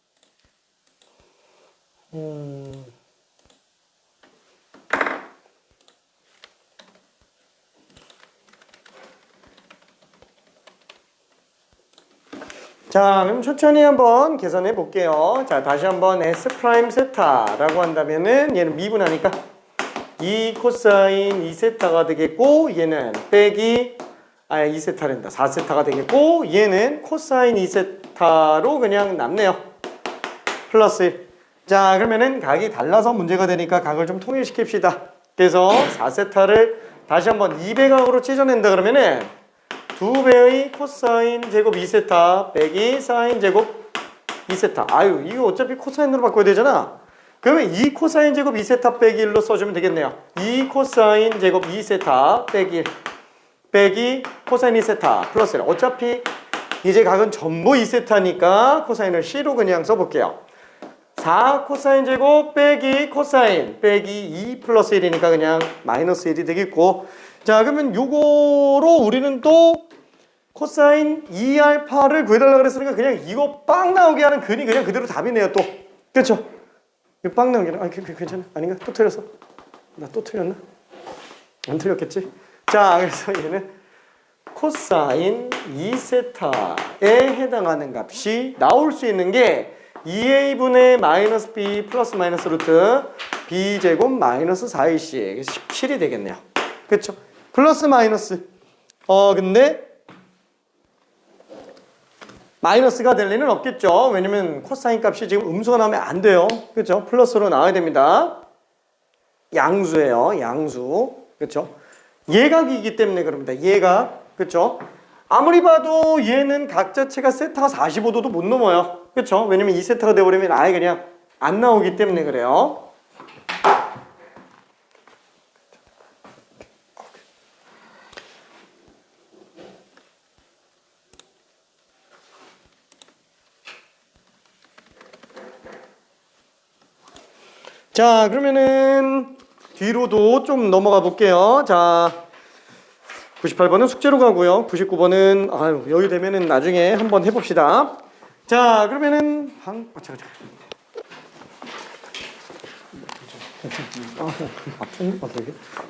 자, 그럼 천천히 한번 계산해 볼게요. 자, 다시 한번 S 프라임 세타라고 한다면은 얘는 미분하니까 2 코사인 2세타가 되겠고 얘는 빼기 2세타랜다. 4세타가 되겠고 얘는 코사인 2세타로 그냥 남네요. 플러스 1. 자, 그러면은 각이 달라서 문제가 되니까 각을 좀 통일시킵시다. 그래서 4세타를 다시 한번 2배각으로 찢어낸다 그러면은 2배의 코사인 제곱 2세타 빼기 사인 제곱 2세타. 아유, 이거 어차피 코사인으로 바꿔야 되잖아. 그러면 2 코사인 제곱 2세타 빼기 1로 써주면 되겠네요. 2 코사인 제곱 2세타 빼기 1 빼기 코사인 2세타 플러스 1. 어차피 이제 각은 전부 2세타니까 코사인을 C로 그냥 써볼게요. 4 코사인 제곱 빼기 코사인 빼기 2 플러스 1이니까 그냥 마이너스 1이 되겠고, 자, 그러면 요거로 우리는 또 코사인 2알파를 구해달라 그랬으니까 그냥 이거 빵 나오게 하는 근이 그냥 그대로 답이네요. 또 그렇죠? 이거 빵 나오게 하는, 괜찮아? 아닌가? 또 틀렸어? 나 또 틀렸나? 안 틀렸겠지? 자, 그래서 얘는 코사인 2세타에 해당하는 값이 나올 수 있는 게 2a분의 마이너스 b 플러스 마이너스 루트 b제곱 마이너스 4ac 17이 되겠네요. 그렇죠? 플러스 마이너스 근데 마이너스가 될 리는 없겠죠. 왜냐면 코사인 값이 지금 음수가 나오면 안 돼요. 그렇죠? 플러스로 나와야 됩니다. 양수예요. 양수. 그렇죠? 예각이기 때문에 그럽니다. 예각. 그렇죠? 아무리 봐도 얘는 각 자체가 세타가 45도도 못 넘어요. 그렇죠? 왜냐면 2세타가 되어버리면 아예 그냥 안 나오기 때문에 그래요. 자, 그러면은 뒤로도 좀 넘어가 볼게요. 자, 98번은 숙제로 가고요. 99번은 여유 되면은 나중에 한번 해봅시다. 자, 그러면은 잠깐.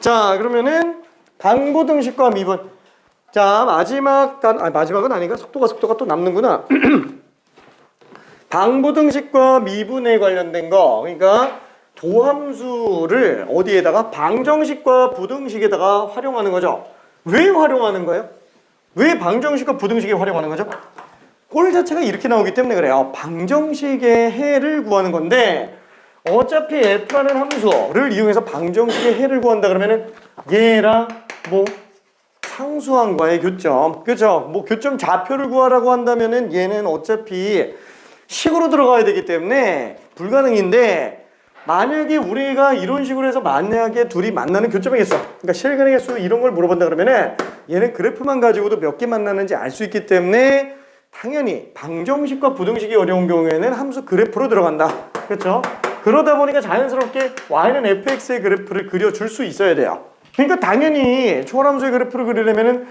자, 그러면은 방부등식과 미분. 자, 마지막은 아닌가? 속도가 또 남는구나. 방부등식과 미분에 관련된 거, 그러니까 도함수를 어디에다가 방정식과 부등식에다가 활용하는 거죠. 왜 활용하는 거예요? 왜 방정식과 부등식에 활용하는 거죠? 꼴 자체가 이렇게 나오기 때문에 그래요. 방정식의 해를 구하는 건데 어차피 f라는 함수를 이용해서 방정식의 해를 구한다 그러면은 얘랑 뭐 상수항과의 교점, 그렇죠? 뭐 교점 좌표를 구하라고 한다면은 얘는 어차피 식으로 들어가야 되기 때문에 불가능인데, 만약에 우리가 이런 식으로 해서 만약에 둘이 만나는 교점의 개수, 그러니까 실근의 개수 이런 걸 물어본다 그러면은 얘는 그래프만 가지고도 몇 개 만나는지 알 수 있기 때문에 당연히 방정식과 부등식이 어려운 경우에는 함수 그래프로 들어간다. 그렇죠? 그러다 보니까 자연스럽게 y는 fx의 그래프를 그려줄 수 있어야 돼요. 그러니까 당연히 초월함수의 그래프를 그리려면은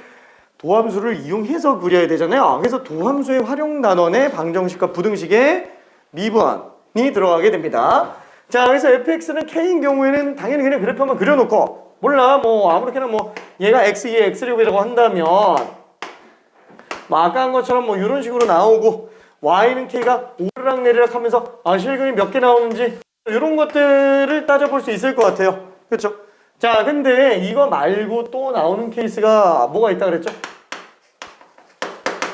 도함수를 이용해서 그려야 되잖아요. 그래서 도함수의 활용 단원에 방정식과 부등식의 미분이 들어가게 됩니다. 자, 그래서 fx는 k인 경우에는 당연히 그냥 그래프 한번 그려놓고, 몰라 뭐 아무렇게나 뭐 얘가 x, 얘 x제곱이라고 한다면 뭐 아까 한 것처럼 뭐 이런 식으로 나오고, y는 k가 오르락 내리락 하면서 실근이 몇 개 나오는지 이런 것들을 따져볼 수 있을 것 같아요. 그렇죠? 자, 근데 이거 말고 또 나오는 케이스가 뭐가 있다 그랬죠?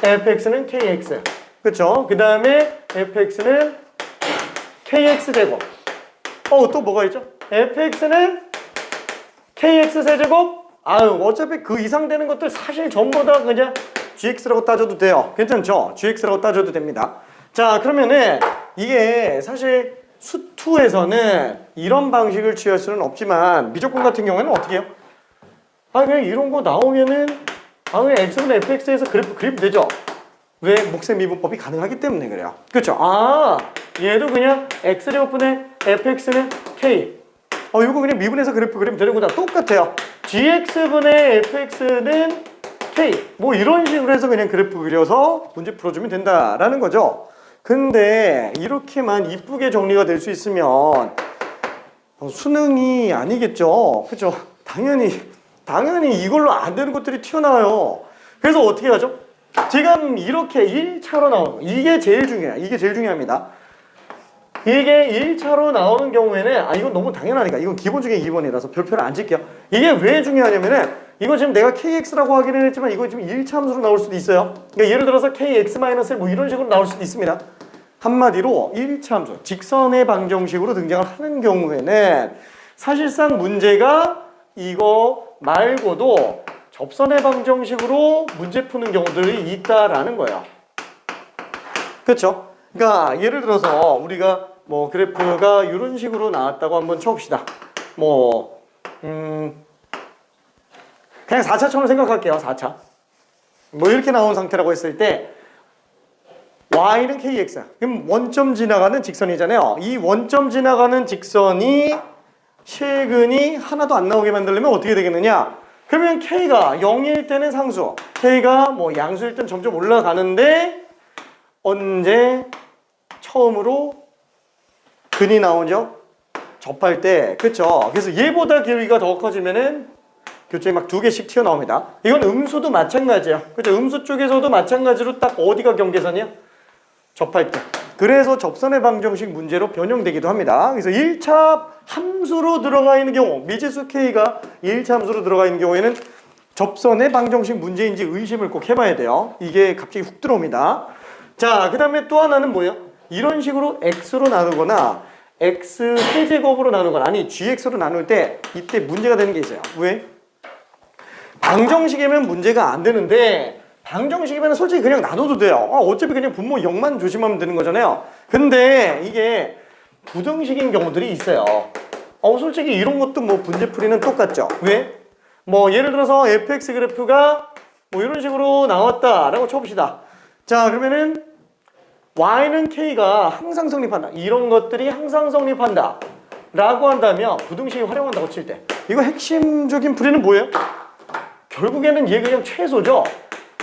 fx는 kx. 그쵸? 그 다음에 fx는 kx제곱. 또 뭐가 있죠? fx는 kx세제곱. 아유, 어차피 그 이상 되는 것들 사실 전부 다 그냥 gx라고 따져도 돼요. 괜찮죠? gx라고 따져도 됩니다. 자, 그러면은 이게 사실 수2에서는 이런 방식을 취할 수는 없지만 미적분 같은 경우에는 어떻게 해요? 그냥 이런 거 나오면은 그냥 x분의 fx에서 그래프 그리면 되죠. 왜? 몫의 미분법이 가능하기 때문에 그래요. 그렇죠? 얘도 그냥 x제곱분의 fx는 k. 이거 그냥 미분해서 그래프 그리면 되는 거다. 똑같아요. gx분의 fx는 k. 뭐 이런 식으로 해서 그냥 그래프 그려서 문제 풀어주면 된다라는 거죠. 근데 이렇게만 이쁘게 정리가 될 수 있으면 수능이 아니겠죠. 그렇죠? 당연히 이걸로 안 되는 것들이 튀어나와요. 그래서 어떻게 하죠? 지금 이렇게 1차로 나오는 거. 이게 제일 중요해요. 이게 제일 중요합니다. 이게 1차로 나오는 경우에는 이건 너무 당연하니까 이건 기본 중에 기본이라서 별표를 안 칠게요. 이게 왜 중요하냐면은 이거 지금 내가 kx라고 하기는 했지만 이거 지금 1차 함수로 나올 수도 있어요. 그러니까 예를 들어서 kx-1 뭐 이런 식으로 나올 수도 있습니다. 한마디로 1차 함수, 직선의 방정식으로 등장을 하는 경우에는 사실상 문제가 이거 말고도 접선의 방정식으로 문제 푸는 경우들이 있다라는 거예요. 그렇죠? 그러니까 예를 들어서 우리가 뭐 그래프가 이런 식으로 나왔다고 한번 쳐봅시다. 그냥 4차처럼 생각할게요. 4차. 뭐 이렇게 나온 상태라고 했을 때 y는 kx. 그럼 원점 지나가는 직선이잖아요. 이 원점 지나가는 직선이 실근이 하나도 안 나오게 만들려면 어떻게 되겠느냐? 그러면 k가 0일 때는 상수, k가 뭐 양수일 때는 점점 올라가는데 언제 처음으로 근이 나오죠? 접할 때. 그쵸? 그래서 얘보다 길이가 더 커지면은 교점이 막 2개씩 튀어나옵니다. 이건 음수도 마찬가지예요. 그죠? 음수 쪽에서도 마찬가지로 딱 어디가 경계선이야? 접할 때. 그래서 접선의 방정식 문제로 변형되기도 합니다. 그래서 1차 함수로 들어가 있는 경우, 미지수 k가 1차 함수로 들어가 있는 경우에는 접선의 방정식 문제인지 의심을 꼭 해봐야 돼요. 이게 갑자기 훅 들어옵니다. 자, 그 다음에 또 하나는 뭐예요? 이런 식으로 x로 나누거나 x 세제곱으로 나누거나 아니 gx로 나눌 때 이때 문제가 되는 게 있어요. 왜? 방정식이면 문제가 안 되는데 방정식이면 솔직히 그냥 나눠도 돼요. 어차피 그냥 분모 0만 조심하면 되는 거잖아요. 근데 이게 부등식인 경우들이 있어요. 솔직히 이런 것도 뭐 분제풀이는 똑같죠. 왜? 뭐 예를 들어서 fx 그래프가 뭐 이런 식으로 나왔다라고 쳐봅시다. 자, 그러면은 y는 k가 항상 성립한다. 이런 것들이 항상 성립한다 라고 한다면 부등식이 활용한다고 칠 때 이거 핵심적인 풀이는 뭐예요? 결국에는 얘 그냥 최소죠.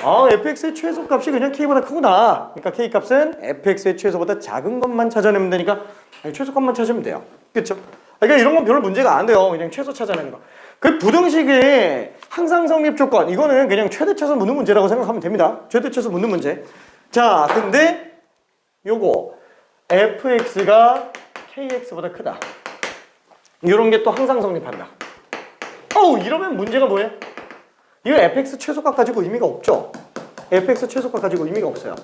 fx의 최소값이 그냥 k보다 크구나. 그러니까 k값은 fx의 최소보다 작은 것만 찾아내면 되니까 최소값만 찾으면 돼요. 그렇죠? 그러니까 이런 건 별로 문제가 안 돼요. 그냥 최소 찾아내는 거. 그 부등식의 항상 성립 조건 이거는 그냥 최대차수 묻는 문제라고 생각하면 됩니다. 최대차수 묻는 문제. 자, 근데 요거 fx가 kx보다 크다. 이런 게 또 항상 성립한다. 이러면 문제가 뭐예요? 이거 fx 최소값 가지고 의미가 없죠. fx 최소값 가지고 의미가 없어요.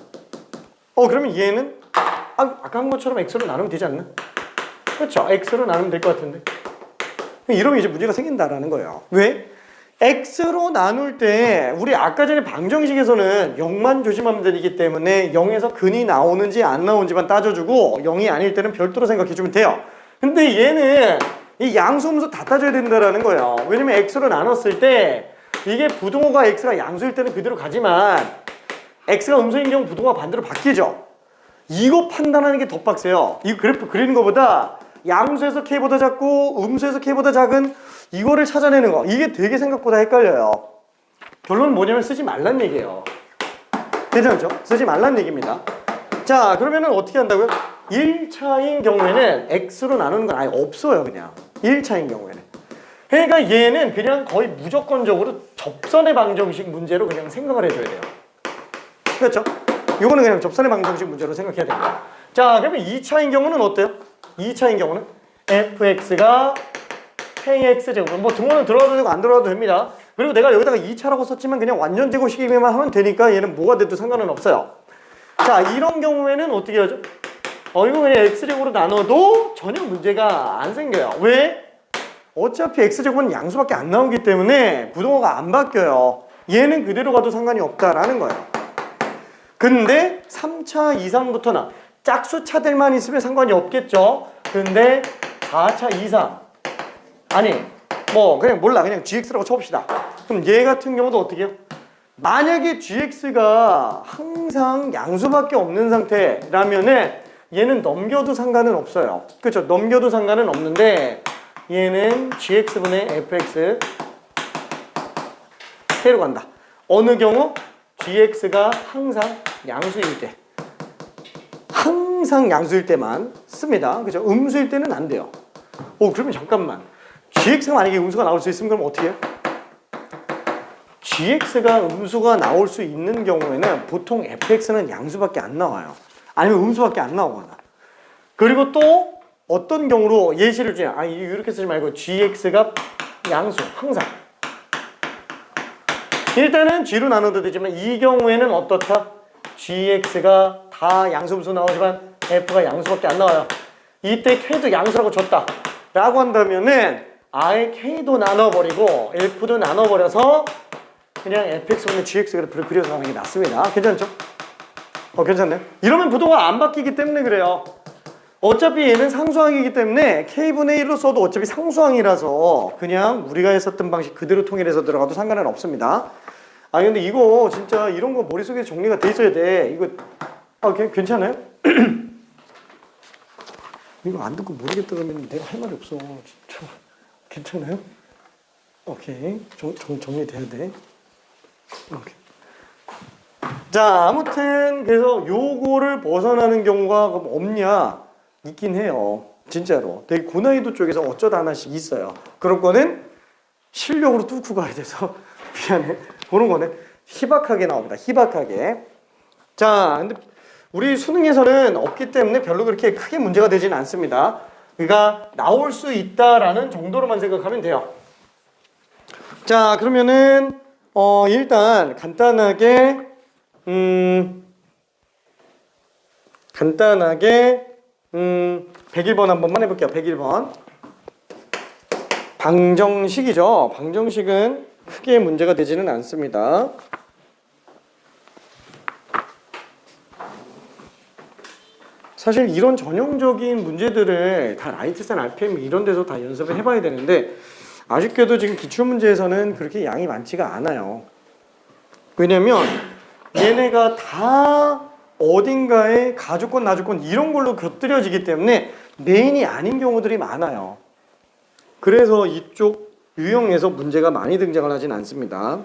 그러면 얘는 아까 한 것처럼 x로 나누면 되지 않나? 그렇죠. x로 나누면 될 것 같은데. 이러면 이제 문제가 생긴다라는 거예요. 왜? x로 나눌 때 우리 아까 전에 방정식에서는 0만 조심하면 되기 때문에 0에서 근이 나오는지 안 나오는지만 따져주고 0이 아닐 때는 별도로 생각해주면 돼요. 근데 얘는 이 양수 음수 다 따져야 된다라는 거예요. 왜냐면 x로 나눴을 때 이게 부등호가 x가 양수일 때는 그대로 가지만 x가 음수인 경우 부등호가 반대로 바뀌죠. 이거 판단하는 게 더 빡세요. 이 그래프 그리는 것보다 양수에서 k보다 작고 음수에서 k보다 작은 이거를 찾아내는 거 이게 되게 생각보다 헷갈려요. 결론은 뭐냐면 쓰지 말란 얘기예요. 괜찮죠? 쓰지 말란 얘기입니다. 자, 그러면은 어떻게 한다고요? 1차인 경우에는 x로 나누는 건 아예 없어요. 그냥 1차인 경우에는. 그러니까 얘는 그냥 거의 무조건적으로 접선의 방정식 문제로 그냥 생각을 해줘야 돼요. 그렇죠? 이거는 그냥 접선의 방정식 문제로 생각해야 됩니다. 자, 그러면 2차인 경우는 어때요? 2차인 경우는 fx가 kx제곱 뭐 등호는 들어가도 되고 안 들어가도 됩니다. 그리고 내가 여기다가 2차라고 썼지만 그냥 완전 제곱식이기만 하면 되니까 얘는 뭐가 돼도 상관은 없어요. 자, 이런 경우에는 어떻게 하죠? 이거 그냥 x제곱으로 나눠도 전혀 문제가 안 생겨요. 왜? 어차피 x제곱은 양수밖에 안 나오기 때문에 부동호가 안 바뀌어요. 얘는 그대로 가도 상관이 없다라는 거예요. 근데 3차 이상부터나 짝수 차들만 있으면 상관이 없겠죠. 근데 4차 이상, 아니 뭐 그냥 몰라, 그냥 gx라고 쳐봅시다. 그럼 얘 같은 경우도 어떻게 해요? 만약에 gx가 항상 양수밖에 없는 상태라면은 얘는 넘겨도 상관은 없어요. 그렇죠? 넘겨도 상관은 없는데 얘는 gx분의 fx k로 간다. 어느 경우? gx가 항상 양수일 때, 항상 양수일 때만 씁니다. 그죠? 음수일 때는 안 돼요. 그러면 잠깐만, gx가 만약에 음수가 나올 수 있으면 그럼 어떻게 해요? gx가 음수가 나올 수 있는 경우에는 보통 fx는 양수밖에 안 나와요. 아니면 음수밖에 안 나오거나. 그리고 또 어떤 경우로 예시를 주냐, 이렇게 쓰지 말고 gx가 양수, 항상. 일단은 g로 나눠도 되지만 이 경우에는 어떻다? gx가 다 양수음수 나오지만 f가 양수밖에 안 나와요. 이때 k도 양수라고 줬다 라고 한다면은 아예 k도 나눠버리고 f도 나눠버려서 그냥 fx분의 gx 그래프를 그려서 하는 게 낫습니다. 괜찮죠? 괜찮네요. 이러면 부동호가 안 바뀌기 때문에 그래요. 어차피 얘는 상수항이기 때문에 k분의 1로 써도 어차피 상수항이라서 그냥 우리가 했었던 방식 그대로 통일해서 들어가도 상관은 없습니다. 근데 이거 진짜 이런 거 머릿속에 정리가 돼 있어야 돼. 이거 괜찮아요? 이거 안 듣고 모르겠다 그러면 내가 할 말이 없어. 진짜 괜찮아요? 오케이. 정리돼야 돼. 오케이. 자, 아무튼 그래서 요거를 벗어나는 경우가 없냐? 있긴 해요. 진짜로. 되게 고난이도 쪽에서 어쩌다 하나씩 있어요. 그런 거는 실력으로 뚫고 가야 돼서 미안해. 그런 거는 희박하게 나옵니다. 희박하게. 자, 근데 우리 수능에서는 없기 때문에 별로 그렇게 크게 문제가 되지는 않습니다. 그러니까 나올 수 있다라는 정도로만 생각하면 돼요. 자, 그러면은 일단 간단하게 101번 한 번만 해볼게요. 101번. 방정식이죠. 방정식은 크게 문제가 되지는 않습니다. 사실 이런 전형적인 문제들을 다 라이트산 RPM 이런 데서 다 연습을 해봐야 되는데 아쉽게도 지금 기출문제에서는 그렇게 양이 많지가 않아요. 왜냐면 얘네가 다 어딘가에 가주권, 나주권 이런 걸로 곁들여지기 때문에 메인이 아닌 경우들이 많아요. 그래서 이쪽 유형에서 문제가 많이 등장을 하진 않습니다.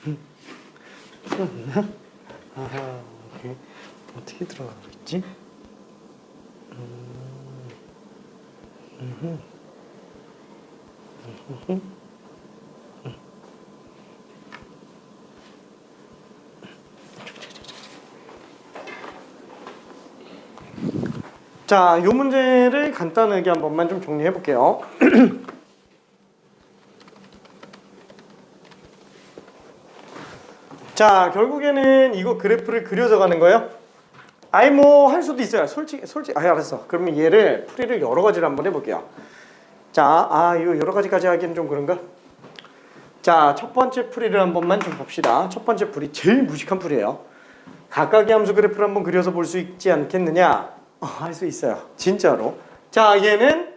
풀었나? 아하, 오케이. 어떻게 들어가고 있지? 자, 이 문제를 간단하게 한 번만 좀 정리해 볼게요. 자, 결국에는 이거 그래프를 그려서 가는 거예요. 아니 뭐 할 수도 있어요. 솔직히 알았어. 그러면 얘를 풀이를 여러 가지로 한번 해볼게요. 자, 이거 여러 가지까지 하기엔 좀 그런가? 자, 첫 번째 풀이를 한 번만 좀 봅시다. 첫 번째 풀이 제일 무식한 풀이에요. 각각의 함수 그래프를 한번 그려서 볼 수 있지 않겠느냐? 할 수 있어요. 진짜로. 자, 얘는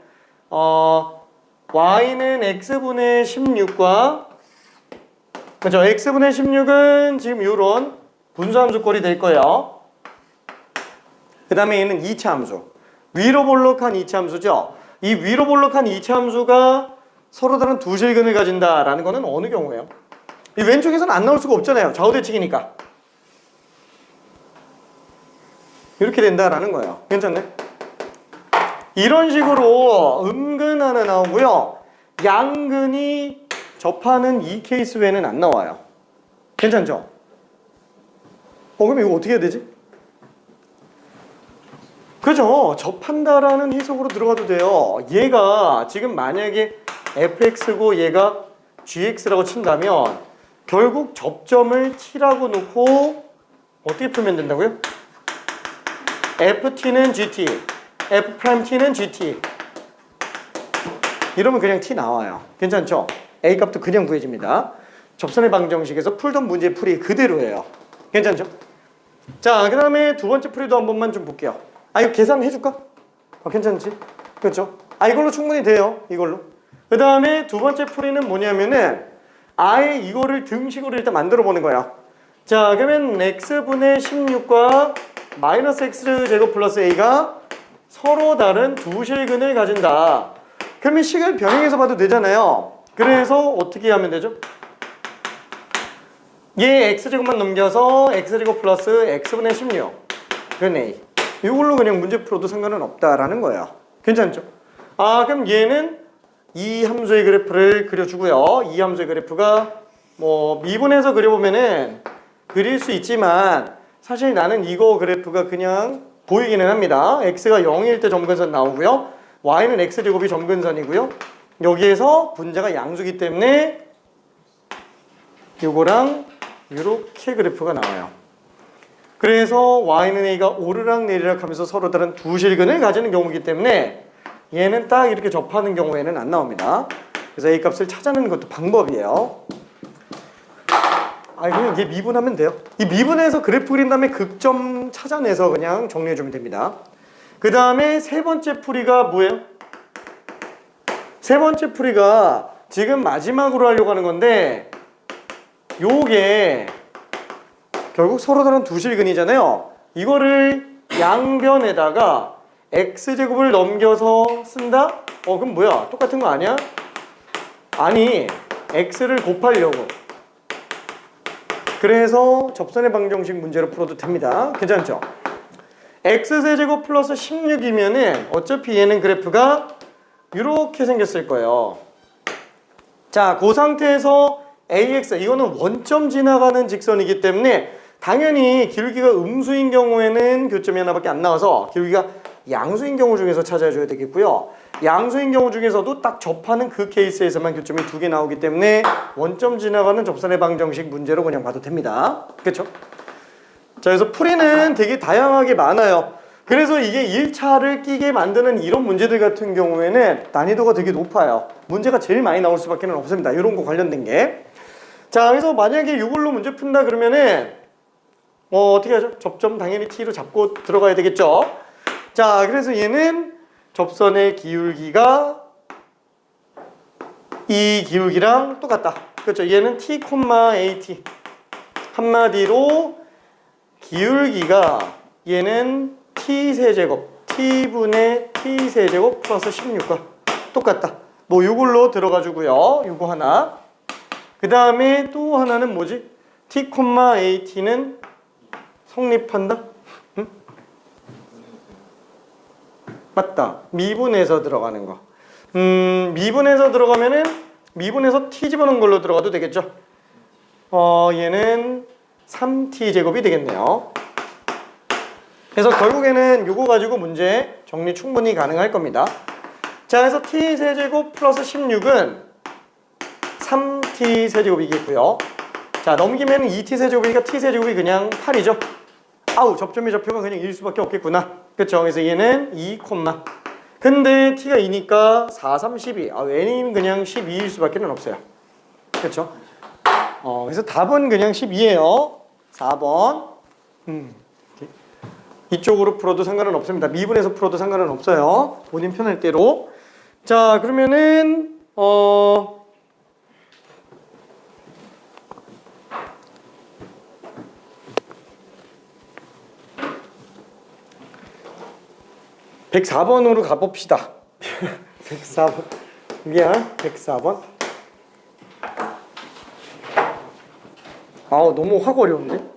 y는 x분의 16과 그렇죠. x분의 16은 지금 이런 분수함수꼴이 될 거예요. 그 다음에 얘는 2차 함수. 위로 볼록한 2차 함수죠. 이 위로 볼록한 2차 함수가 서로 다른 두 실근을 가진다라는 거는 어느 경우예요? 이 왼쪽에서는 안 나올 수가 없잖아요. 좌우대칭이니까. 이렇게 된다라는 거예요. 괜찮네? 이런 식으로 음근 하나 나오고요. 양근이 접하는 이 케이스 외에는 안 나와요. 괜찮죠? 그럼 이거 어떻게 해야 되지? 그죠? 접한다라는 해석으로 들어가도 돼요. 얘가 지금 만약에 fx고 얘가 gx라고 친다면 결국 접점을 t라고 놓고 어떻게 풀면 된다고요? ft는 gt, f't는 gt. 이러면 그냥 t 나와요. 괜찮죠? a 값도 그냥 구해집니다. 접선의 방정식에서 풀던 문제의 풀이 그대로예요. 괜찮죠? 자, 그 다음에 두 번째 풀이도 한 번만 좀 볼게요. 이거 계산해줄까? 괜찮지? 그렇죠? 이걸로 충분히 돼요. 이걸로. 그 다음에 두 번째 풀이는 뭐냐면은 아예 이거를 등식으로 일단 만들어 보는 거야. 자, 그러면 x분의 16과 마이너스 x제곱 플러스 a가 서로 다른 두 실근을 가진다. 그러면 식을 변형해서 봐도 되잖아요. 그래서 어떻게 하면 되죠? 얘 x제곱만 넘겨서 x제곱 플러스 x분의 16 그건 a. 이걸로 그냥 문제 풀어도 상관은 없다라는 거예요. 괜찮죠? 그럼 얘는 이 함수의 그래프를 그려주고요. 이 함수의 그래프가 뭐 미분해서 그려보면은 그릴 수 있지만 사실 나는 이거 그래프가 그냥 보이기는 합니다. x가 0일 때 점근선 나오고요. y는 x제곱이 점근선이고요. 여기에서 분자가 양수기 때문에 요거랑 이렇게 그래프가 나와요. 그래서 y는 a가 오르락 내리락 하면서 서로 다른 두 실근을 가지는 경우이기 때문에 얘는 딱 이렇게 접하는 경우에는 안 나옵니다. 그래서 a 값을 찾아내는 것도 방법이에요. 그냥 얘 미분하면 돼요. 이 미분해서 그래프 그린 다음에 극점 찾아내서 그냥 정리해주면 됩니다. 그 다음에 세 번째 풀이가 뭐예요? 세 번째 풀이가 지금 마지막으로 하려고 하는 건데 요게 결국 서로 다른 두 실근이잖아요. 이거를 양변에다가 x제곱을 넘겨서 쓴다? 그럼 뭐야? 똑같은 거 아니야? 아니, x를 곱하려고. 그래서 접선의 방정식 문제로 풀어도 됩니다. 괜찮죠? x세제곱 플러스 16이면은 어차피 얘는 그래프가 이렇게 생겼을 거예요. 자, 그 상태에서 ax, 이거는 원점 지나가는 직선이기 때문에 당연히 기울기가 음수인 경우에는 교점이 하나밖에 안 나와서 기울기가 양수인 경우 중에서 찾아줘야 되겠고요. 양수인 경우 중에서도 딱 접하는 그 케이스에서만 교점이 두 개 나오기 때문에 원점 지나가는 접선의 방정식 문제로 그냥 봐도 됩니다. 그렇죠? 자, 그래서 풀이는 되게 다양하게 많아요. 그래서 이게 1차를 끼게 만드는 이런 문제들 같은 경우에는 난이도가 되게 높아요. 문제가 제일 많이 나올 수밖에 없습니다. 이런 거 관련된 게. 자, 그래서 만약에 이걸로 문제 푼다 그러면은 어떻게 하죠? 접점 당연히 t로 잡고 들어가야 되겠죠. 자, 그래서 얘는 접선의 기울기가 이 기울기랑 똑같다. 그렇죠? 얘는 t, at. 한마디로 기울기가 얘는 t세제곱, t분의 t세제곱 플러스 16과 똑같다. 뭐 이걸로 들어가 주고요. 이거 하나. 그 다음에 또 하나는 뭐지? t, at는 성립한다? 응? 맞다. 미분해서 들어가는 거. 미분해서 들어가면은 미분해서 t 집어넣은 걸로 들어가도 되겠죠? 얘는 3t 제곱이 되겠네요. 그래서 결국에는 요거 가지고 문제 정리 충분히 가능할 겁니다. 자, 그래서 t 세제곱 플러스 16은 3t 세제곱이겠고요. 자, 넘기면 2t 세제곱이니까 t 세제곱이 그냥 8이죠. 아우, 접점의 좌표가 그냥 1일 수밖에 없겠구나. 그쵸? 그래서 얘는 2, 근데 t가 2니까 4, 3, 12. n이면 그냥 12일 수밖에 없어요. 그쵸? 그래서 답은 그냥 12예요. 4번. 이쪽으로 풀어도 상관은 없습니다. 미분해서 풀어도 상관은 없어요. 본인 편할 대로. 자, 그러면은 104번으로 가봅시다. 104번. 미안, 104번. 아우, 너무 확 어려운데?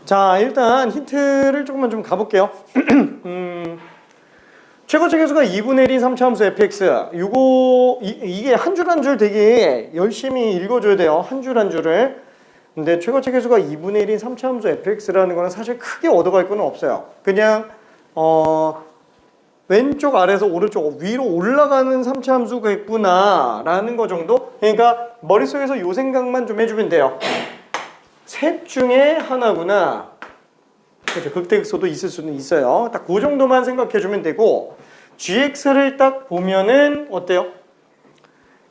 자, 일단 힌트를 조금만 좀 가볼게요. 최고차 계수가 2분의 1인 3차 함수 fx. 이게 한 줄 한 줄 되게 열심히 읽어줘야 돼요. 한 줄 한 줄을. 근데 최고차 계수가 2분의 1인 3차 함수 fx라는 거는 사실 크게 얻어갈 거는 없어요. 그냥 왼쪽 아래에서 오른쪽 위로 올라가는 3차 함수가 있구나 라는 거 정도. 그러니까 머릿속에서 요 생각만 좀 해주면 돼요. 셋 중에 하나구나. 그렇죠. 극대극소도 있을 수는 있어요. 딱 그 정도만 생각해주면 되고, gx를 딱 보면은 어때요?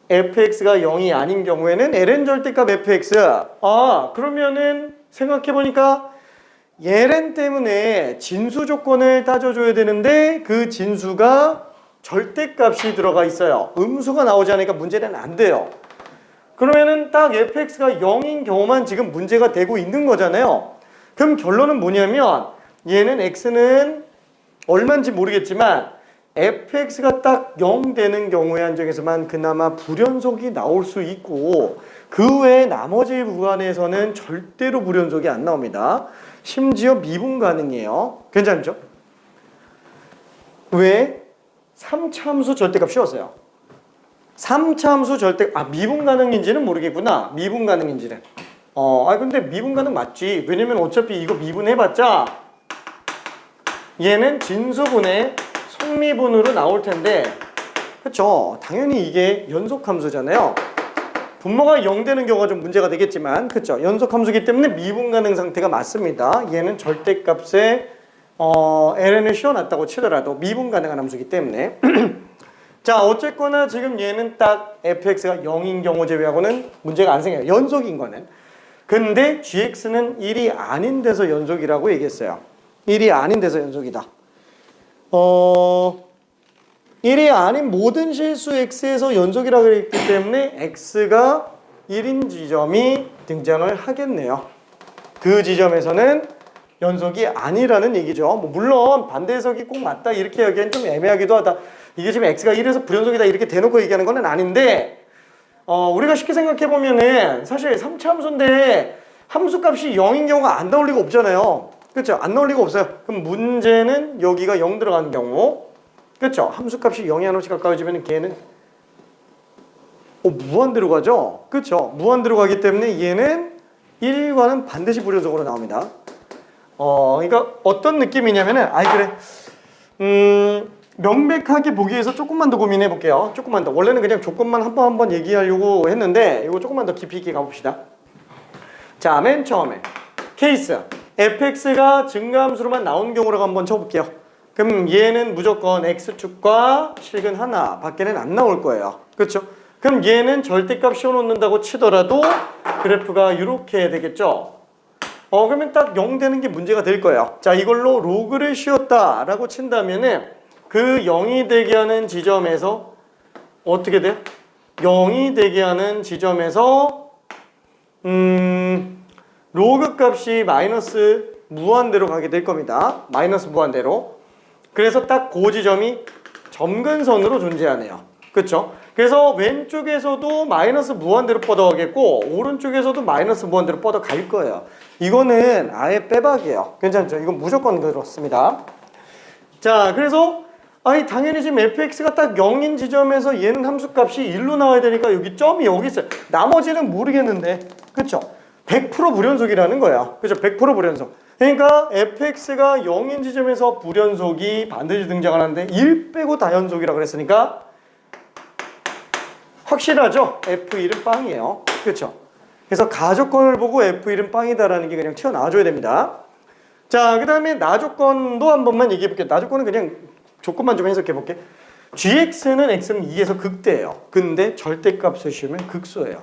fx가 0이 아닌 경우에는 ln 절대값 fx. 아, 그러면은 생각해보니까 ln 때문에 진수 조건을 따져줘야 되는데 그 진수가 절대값이 들어가 있어요. 음수가 나오지 않으니까 문제는 안 돼요. 그러면은 딱 fx가 0인 경우만 지금 문제가 되고 있는 거잖아요. 그럼 결론은 뭐냐면 얘는 x는 얼마인지 모르겠지만 fx가 딱 0 되는 경우의 한정에서만 그나마 불연속이 나올 수 있고 그 외에 나머지 구간에서는 절대로 불연속이 안 나옵니다. 심지어 미분 가능해요. 괜찮죠? 왜? 3차 함수 절대값 쉬웠어요. 3차 함수 절대 미분 가능인지는 모르겠구나. 미분 가능인지는. 근데 미분 가능 맞지. 왜냐면 어차피 이거 미분해봤자 얘는 진수분의 속미분으로 나올 텐데, 그쵸? 당연히 이게 연속함수잖아요. 분모가 0 되는 경우가 좀 문제가 되겠지만, 그쵸? 연속함수기 때문에 미분 가능 상태가 맞습니다. 얘는 절대값에 ln을 씌워놨다고 치더라도 미분 가능한 함수기 때문에. 자, 어쨌거나 지금 얘는 딱 fx가 0인 경우 제외하고는 문제가 안 생겨요. 연속인 거는. 근데 gx는 1이 아닌 데서 연속이라고 얘기했어요. 1이 아닌 데서 연속이다. 1이 아닌 모든 실수 x에서 연속이라고 했기 때문에 x가 1인 지점이 등장을 하겠네요. 그 지점에서는 연속이 아니라는 얘기죠. 뭐 물론 반대 해석이 꼭 맞다 이렇게 하기엔 좀 애매하기도 하다. 이게 지금 x가 1에서 불연속이다 이렇게 대놓고 얘기하는 건 아닌데, 우리가 쉽게 생각해보면은 사실 3차 함수인데 함수값이 0인 경우가 안 나올 리가 없잖아요. 그렇죠? 안 나올 리가 없어요. 그럼 문제는 여기가 0 들어가는 경우, 그렇죠? 함수값이 0이 하나씩 가까워지면 걔는 무한대로 가죠? 그렇죠? 무한대로 가기 때문에 얘는 1과는 반드시 불연속으로 나옵니다. 그러니까 어떤 느낌이냐면은 명백하게 보기 위해서 조금만 더 고민해 볼게요. 조금만 더. 원래는 그냥 조건만 한 번 얘기하려고 했는데 이거 조금만 더 깊이 있게 가봅시다. 자, 맨 처음에 케이스 fx가 증가함수로만 나온 경우라고 한번 쳐볼게요. 그럼 얘는 무조건 x축과 실근 하나 밖에는 안 나올 거예요. 그렇죠? 그럼 얘는 절대값 씌워놓는다고 치더라도 그래프가 이렇게 되겠죠? 그러면 딱 0 되는 게 문제가 될 거예요. 자, 이걸로 로그를 씌웠다라고 친다면은 그 0이 되게 하는 지점에서 어떻게 돼요? 0이 되게 하는 지점에서 로그 값이 마이너스 무한대로 가게 될 겁니다. 마이너스 무한대로. 그래서 딱 그 지점이 점근선으로 존재하네요. 그렇죠? 그래서 왼쪽에서도 마이너스 무한대로 뻗어가겠고 오른쪽에서도 마이너스 무한대로 뻗어갈 거예요. 이거는 아예 빼박이에요. 괜찮죠? 이건 무조건 그렇습니다. 자, 그래서 당연히 지금 fx가 딱 0인 지점에서 얘는 함수값이 1로 나와야 되니까 여기 점이 여기 있어요. 나머지는 모르겠는데, 그렇죠? 100% 불연속이라는 거야. 그렇죠? 100% 불연속. 그러니까 fx가 0인 지점에서 불연속이 반드시 등장을 하는데 1 빼고 다 연속이라고 그랬으니까 확실하죠? f1은 빵이에요. 그렇죠? 그래서 가조건을 보고 f1은 빵이다라는 게 그냥 튀어나와줘야 됩니다. 자, 그 다음에 나조건도 한 번만 얘기해 볼게요. 나조건은 그냥 조건만 좀 해석해 볼게. gx는 x는 2에서 극대예요. 근데 절대값을 씌우면 극소예요.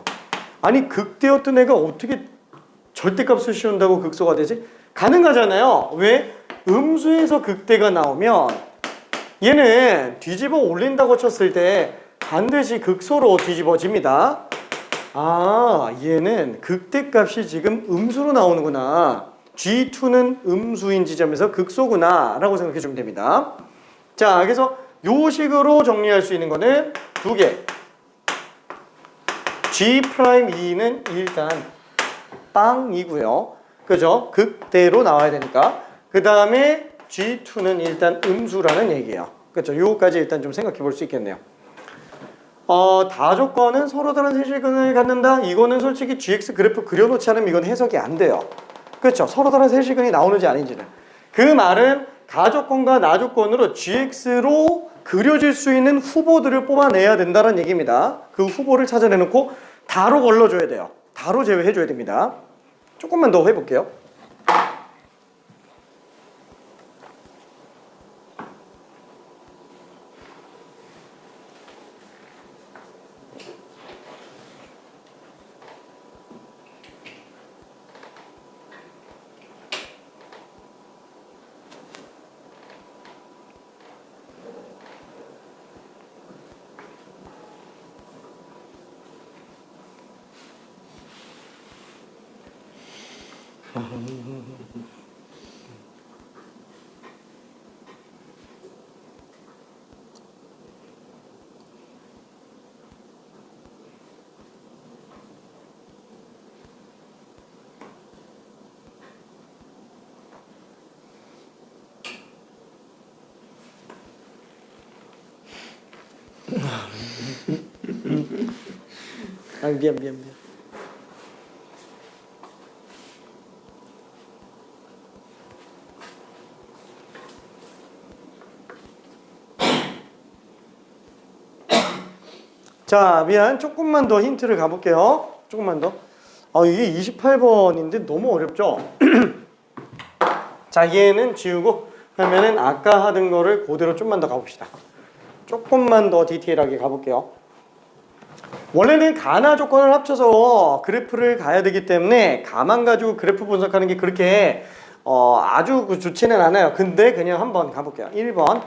아니, 극대였던 애가 어떻게 절대값을 씌운다고 극소가 되지? 가능하잖아요. 왜? 음수에서 극대가 나오면 얘는 뒤집어 올린다고 쳤을 때 반드시 극소로 뒤집어집니다. 얘는 극대값이 지금 음수로 나오는구나. G2는 음수인 지점에서 극소구나 라고 생각해 주면 됩니다. 자, 그래서 요 식으로 정리할 수 있는 거는 두 개. G'2는 일단 빵이고요. 그죠? 극대로 나와야 되니까. 그 다음에 G2는 일단 음수라는 얘기예요. 그렇죠? 요거까지 일단 좀 생각해 볼 수 있겠네요. 다조건은 서로 다른 세실근을 갖는다. 이거는 솔직히 GX 그래프 그려놓지 않으면 이건 해석이 안 돼요. 그렇죠? 서로 다른 세실근이 나오는지 아닌지는. 그 말은 가조건과 나조건으로 GX로 그려질 수 있는 후보들을 뽑아내야 된다는 얘기입니다. 그 후보를 찾아내놓고 다로 걸러줘야 돼요. 다로 제외해줘야 됩니다. 조금만 더 해볼게요. 아, 미안. 자, 미안. 조금만 더 힌트를 가볼게요. 조금만 더. 이게 28번인데 너무 어렵죠? 자, 얘는 지우고 그러면은 아까 하던 거를 그대로 좀만 더 가봅시다. 조금만 더 디테일하게 가볼게요. 원래는 가나 조건을 합쳐서 그래프를 가야 되기 때문에 가만 가지고 그래프 분석하는 게 그렇게 아주 좋지는 않아요. 근데 그냥 한번 가볼게요. 1번.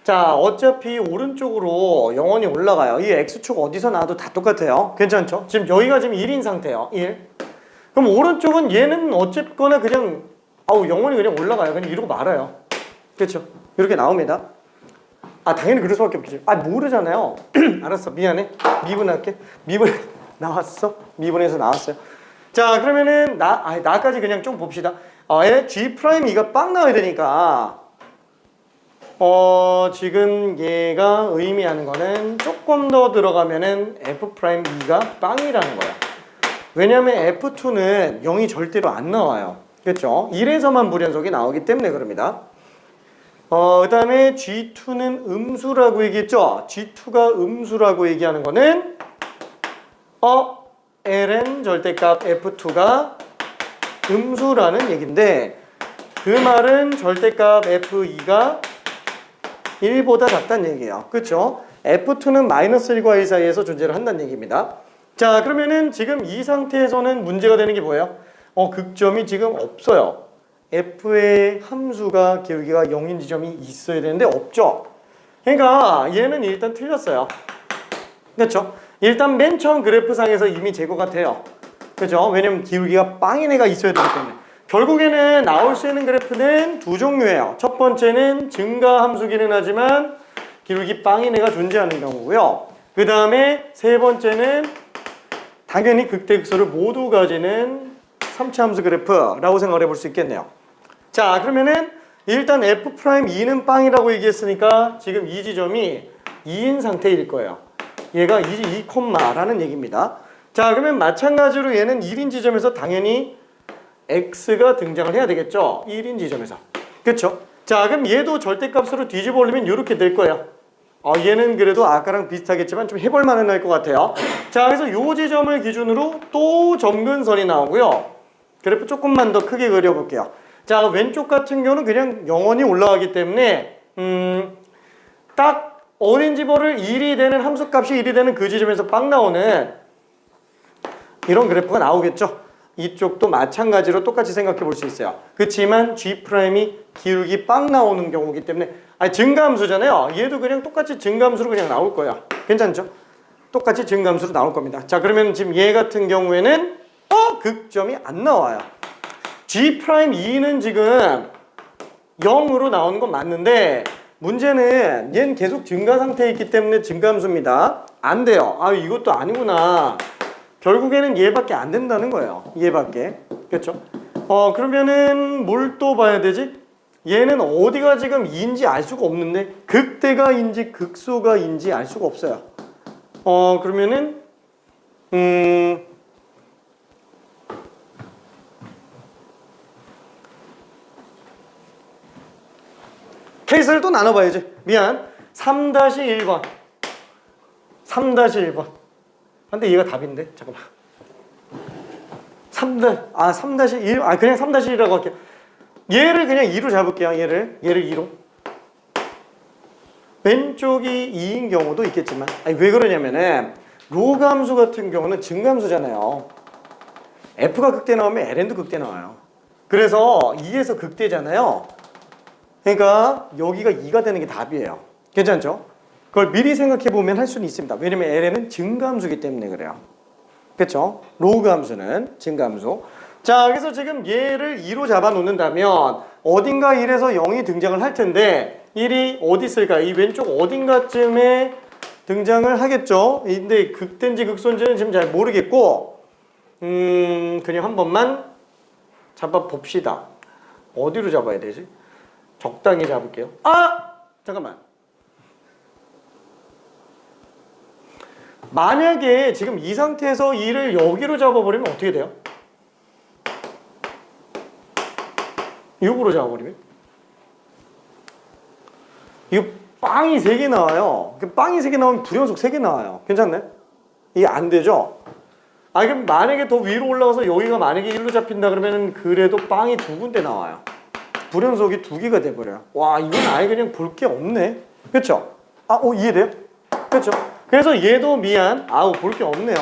자, 어차피 오른쪽으로 영원히 올라가요. 이 X축 어디서 나와도 다 똑같아요. 괜찮죠? 지금 여기가 지금 1인 상태예요. 1. 그럼 오른쪽은 얘는 어쨌거나 그냥 영원히 그냥 올라가요. 그냥 이러고 말아요. 그렇죠? 이렇게 나옵니다. 당연히 그럴 수밖에 없겠지. 모르잖아요. 알았어, 미안해. 미분할게. 미분 나왔어? 미분해서 나왔어요. 자, 그러면은 나까지 그냥 좀 봅시다. G'2가 빵 나와야 되니까 지금 얘가 의미하는 거는 조금 더 들어가면은 F'E가 빵이라는 거야. 왜냐면 F2는 0이 절대로 안 나와요. 그렇죠? 1에서만 불연속이 나오기 때문에 그럽니다. 그 다음에 G2는 음수라고 얘기했죠? G2가 음수라고 얘기하는 거는 ln 절대값 F2가 음수라는 얘기인데 그 말은 절대값 F2가 1보다 작다는 얘기예요. 그렇죠? F2는 마이너스 1과 1 사이에서 존재를 한다는 얘기입니다. 자, 그러면은 지금 이 상태에서는 문제가 되는 게 뭐예요? 극점이 지금 없어요. F의 함수가 기울기가 0인 지점이 있어야 되는데 없죠. 그러니까 얘는 일단 틀렸어요. 그렇죠? 일단 맨 처음 그래프상에서 이미 제거가 돼요. 그렇죠? 왜냐면 기울기가 빵인 애가 있어야 되기 때문에. 결국에는 나올 수 있는 그래프는 두 종류예요. 첫 번째는 증가 함수기는 하지만 기울기 빵인 애가 존재하는 경우고요. 그 다음에 세 번째는 당연히 극대극소를 모두 가지는 3차 함수 그래프라고 생각을 해볼 수 있겠네요. 자, 그러면은 일단 F'E는 빵이라고 얘기했으니까 지금 이 지점이 2인 상태일 거예요. 얘가 2, 라는 얘기입니다. 자, 그러면 마찬가지로 얘는 1인 지점에서 당연히 X가 등장을 해야 되겠죠? 1인 지점에서. 그렇죠? 자, 그럼 얘도 절대값으로 뒤집어 올리면 이렇게 될 거예요. 얘는 그래도 아까랑 비슷하겠지만 좀 해볼 만은 할 것 같아요. 자, 그래서 요 지점을 기준으로 또 점근선이 나오고요. 그래프 조금만 더 크게 그려볼게요. 자, 왼쪽 같은 경우는 그냥 영원히 올라가기 때문에 딱 어린지벌을 1이 되는 함수값이 1이 되는 그 지점에서 빵 나오는 이런 그래프가 나오겠죠. 이쪽도 마찬가지로 똑같이 생각해 볼 수 있어요. 그렇지만 G'이 기울기 빵 나오는 경우이기 때문에 증가함수잖아요. 얘도 그냥 똑같이 증가함수로 그냥 나올 거야. 괜찮죠? 똑같이 증가함수로 나올 겁니다. 자, 그러면 지금 얘 같은 경우에는 극점이 안 나와요. G'2는 지금 0으로 나오는 건 맞는데 문제는 얘는 계속 증가 상태에 있기 때문에 증가함수입니다. 안 돼요. 이것도 아니구나. 결국에는 얘밖에 안 된다는 거예요. 얘밖에. 그렇죠? 그러면은 뭘 또 봐야 되지? 얘는 어디가 지금 2인지 알 수가 없는데 극대가인지 극소가인지 알 수가 없어요. 그러면은 케이스를 또 나눠봐야지. 미안. 3-1번. 3-1번. 근데 얘가 답인데? 잠깐만. 3-1. 그냥 3-1이라고 할게요. 얘를 그냥 2로 잡을게요. 얘를 2로. 왼쪽이 2인 경우도 있겠지만. 왜 그러냐면은 로그 함수 같은 경우는 증감수잖아요. F가 극대 나오면 LN도 극대 나와요. 그래서 2에서 극대잖아요. 그러니까 여기가 2가 되는 게 답이에요. 괜찮죠? 그걸 미리 생각해 보면 할 수는 있습니다. 왜냐면 LN은 증가함수이기 때문에 그래요. 그렇죠? 로그 함수는 증가함수. 자, 그래서 지금 얘를 2로 잡아 놓는다면 어딘가 1에서 0이 등장을 할 텐데 1이 어디 있을까? 이 왼쪽 어딘가쯤에 등장을 하겠죠. 근데 극대인지 극소인지는 지금 잘 모르겠고 그냥 한 번만 잡아 봅시다. 어디로 잡아야 되지? 적당히 잡을게요. 잠깐만. 만약에 지금 이 상태에서 2를 여기로 잡아버리면 어떻게 돼요? 이쪽으로 잡아버리면? 이거 빵이 3개 나와요. 빵이 3개 나오면 불연속 3개 나와요. 괜찮네? 이게 안 되죠? 그럼 만약에 더 위로 올라가서 여기가 만약에 1로 잡힌다 그러면 그래도 빵이 2군데 나와요. 불연속이 2개가 돼버려요. 와, 이건 아예 그냥 볼 게 없네. 그쵸? 이해돼요? 그쵸? 그래서 얘도 미안. 볼 게 없네요.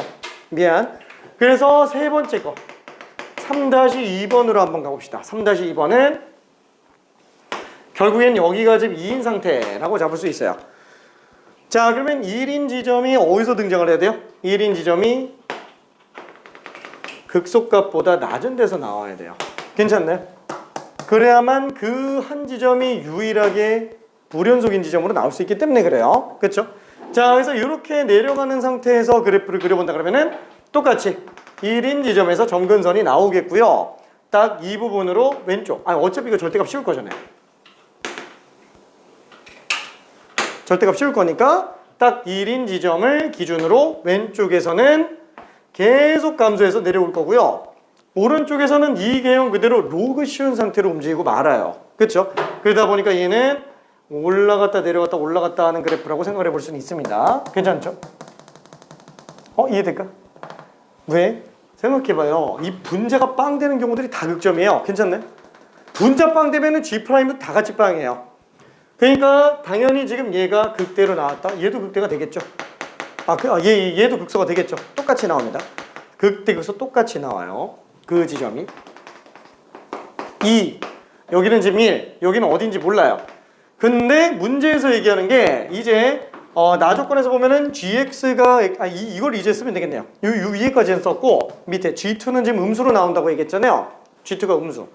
미안. 그래서 세 번째 거. 3-2번으로 한번 가봅시다. 3-2번은 결국엔 여기가 지금 2인 상태라고 잡을 수 있어요. 자, 그러면 1인 지점이 어디서 등장을 해야 돼요? 1인 지점이 극소값보다 낮은 데서 나와야 돼요. 괜찮나요? 그래야만 그 한 지점이 유일하게 불연속인 지점으로 나올 수 있기 때문에 그래요. 그렇죠? 자, 그래서 이렇게 내려가는 상태에서 그래프를 그려본다 그러면은 똑같이 1인 지점에서 점근선이 나오겠고요. 딱 이 부분으로 왼쪽. 어차피 이거 절대값 씌울 거잖아요. 절대값 씌울 거니까 딱 1인 지점을 기준으로 왼쪽에서는 계속 감소해서 내려올 거고요. 오른쪽에서는 이 개형 그대로 로그 씌운 상태로 움직이고 말아요. 그렇죠? 그러다 보니까 얘는 올라갔다 내려갔다 올라갔다 하는 그래프라고 생각을 해볼 수는 있습니다. 괜찮죠? 이해될까? 왜? 생각해봐요. 이 분자가 빵 되는 경우들이 다 극점이에요. 괜찮네? 분자 빵 되면은 G'도 다 같이 빵이에요. 그러니까 당연히 지금 얘가 극대로 나왔다. 얘도 극대가 되겠죠. 얘도 극소가 되겠죠. 똑같이 나옵니다. 극대 극소 똑같이 나와요. 그 지점이 2, 여기는 지금 1, 여기는 어딘지 몰라요. 근데 문제에서 얘기하는 게 이제 나조건에서 보면은 gx가 이걸 이제 쓰면 되겠네요. 요 위에까지는 썼고 밑에 g2는 지금 음수로 나온다고 얘기했잖아요. g2가 음수.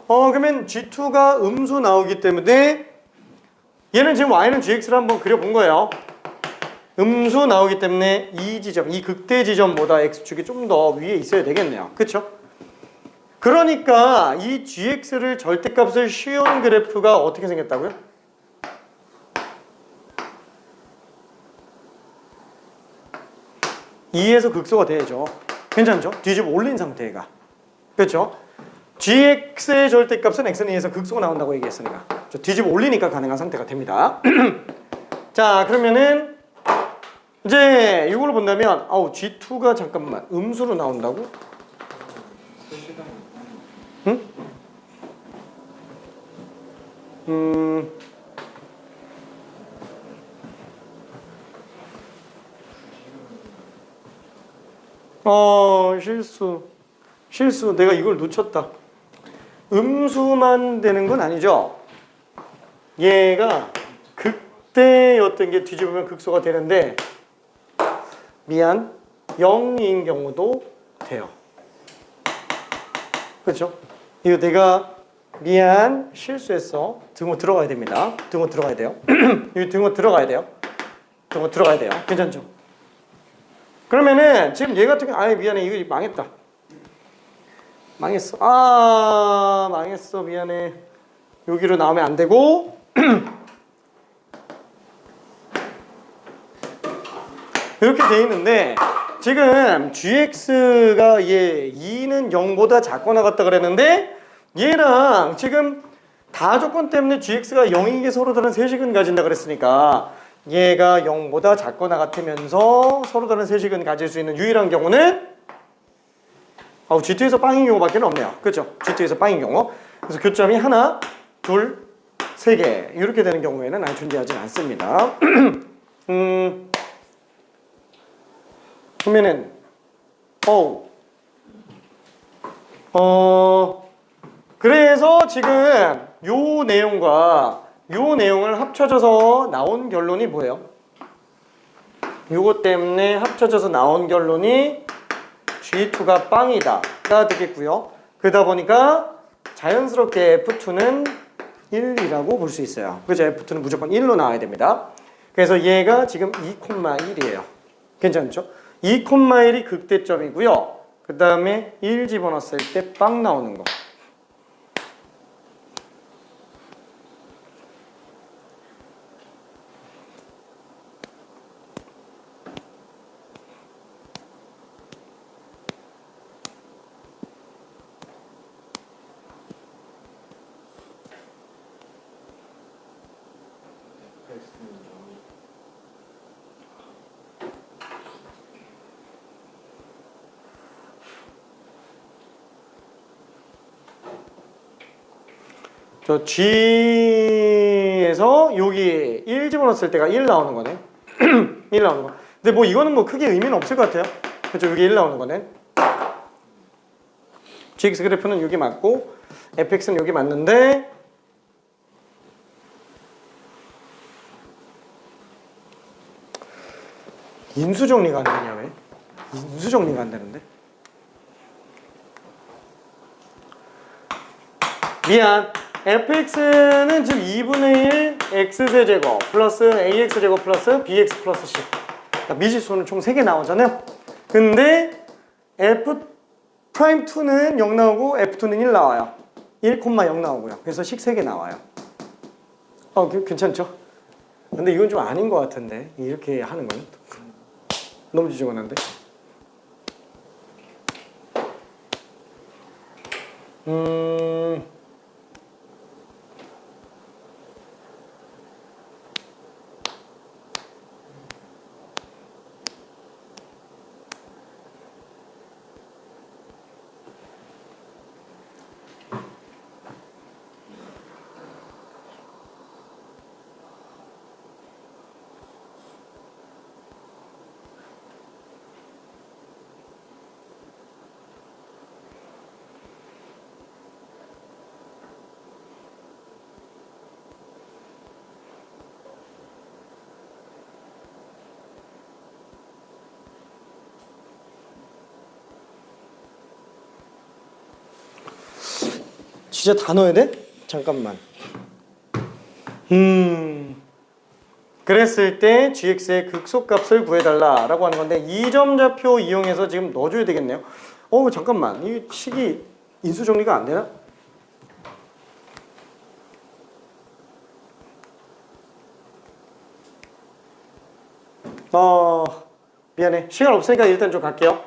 그러면 g2가 음수 나오기 때문에 얘는 지금 y는 gx를 한번 그려본 거예요. 음수 나오기 때문에 이 지점, 이 극대 지점보다 x축이 좀 더 위에 있어야 되겠네요. 그렇죠? 그러니까 이 gx를 절대값을 씌운 그래프가 어떻게 생겼다고요? (2에서) 극소가 돼야죠. 괜찮죠? 뒤집어 올린 상태가. 그렇죠? gx의 절대값은 x는 2에서 극소가 나온다고 얘기했으니까 뒤집어 올리니까 가능한 상태가 됩니다. 자, 그러면은 이제 이걸로 본다면 G2가 잠깐만 음수로 나온다고? 응? 실수 내가 이걸 놓쳤다. 음수만 되는 건 아니죠. 얘가 극대였던 게 뒤집으면 극소가 되는데 미안 0인 경우도 돼요. 그렇죠? 이거 내가 미안 실수했어. 등호 들어가야 됩니다. 등호 들어가야 돼요. 여기 등호 들어가야 돼요. 등호 들어가야 돼요. 괜찮죠? 그러면은 지금 얘 같은 경우 미안해 이거 망했다. 망했어. 아, 망했어. 미안해. 여기로 나오면 안 되고 이렇게 돼 있는데 지금 gx가 얘 2는 0보다 작거나 같다 그랬는데 얘랑 지금 다 조건 때문에 gx가 0이게 서로 다른 세식은 가진다 그랬으니까 얘가 0보다 작거나 같으면서 서로 다른 세식은 가질 수 있는 유일한 경우는 G2에서 빵인 경우밖에 없네요. 그렇죠? G2에서 빵인 경우. 그래서 교점이 하나, 둘, 세 개 이렇게 되는 경우에는 아예 존재하지 않습니다. 그러면은 그래서 지금 요 내용과 요 내용을 합쳐져서 나온 결론이 뭐예요? 요것 때문에 합쳐져서 나온 결론이 G2가 빵이다가 되겠고요. 그러다 보니까 자연스럽게 F2는 1이라고 볼 수 있어요. 그죠? F2는 무조건 1로 나와야 됩니다. 그래서 얘가 지금 2,1이에요. 괜찮죠? 2,1이 극대점이고요. 그 다음에 1 집어넣었을 때 빵 나오는 거. 저 G에서 여기 1 집어넣었을 때가 1 나오는 거네. 1 나오는 거. 근데 뭐 이거는 뭐 크게 의미는 없을 것 같아요. 그렇죠? 여기 1 나오는 거네. GX 그래프는 여기 맞고 fx는 여기 맞는데 인수 정리가 안 되냐 왜? 인수 정리가 안 되는데? 미안. fx는 지금 2분의 1 x제곱 플러스 ax제곱 플러스 bx 플러스 c. 그러니까 미지수는 총 3개 나오잖아요. 근데 f'2는 0 나오고 f2는 1 나와요. 1,0 나오고요. 그래서 식 3개 나와요. 괜찮죠? 근데 이건 좀 아닌 것 같은데 이렇게 하는 거는 너무 지저분한데? 진짜 다 넣어야 돼? 잠깐만. 그랬을 때 gx의 극소값을 구해달라라고 하는 건데 이 점 좌표 이용해서 지금 넣어줘야 되겠네요. 잠깐만. 이 식이 인수 정리가 안 되나? 미안해. 시간 없으니까 일단 좀 갈게요.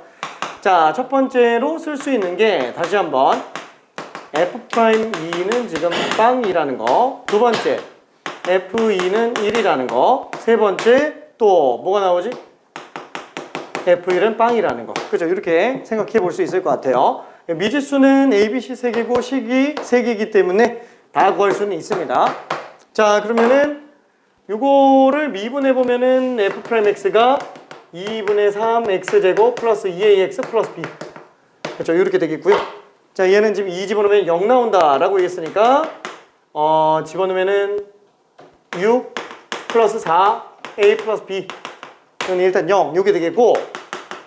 자, 첫 번째로 쓸 수 있는 게 다시 한번 F'2는 지금 빵이라는 거. 두 번째, F2는 1이라는 거. 세 번째, 또 뭐가 나오지? F1은 빵이라는 거. 그죠? 이렇게 생각해 볼 수 있을 것 같아요. 미지수는 A, B, C 3개고 식이 3개이기 때문에 다 구할 수는 있습니다. 자, 그러면은 요거를 미분해 보면은 F'X가 2분의 3 X제곱 플러스 2AX 플러스 B. 그렇죠? 이렇게 되겠고요. 자, 얘는 지금 2 집어넣으면 0 나온다 라고 얘기했으니까 집어넣으면은 6 플러스 4 A 플러스 B 는 일단 0 요게 되겠고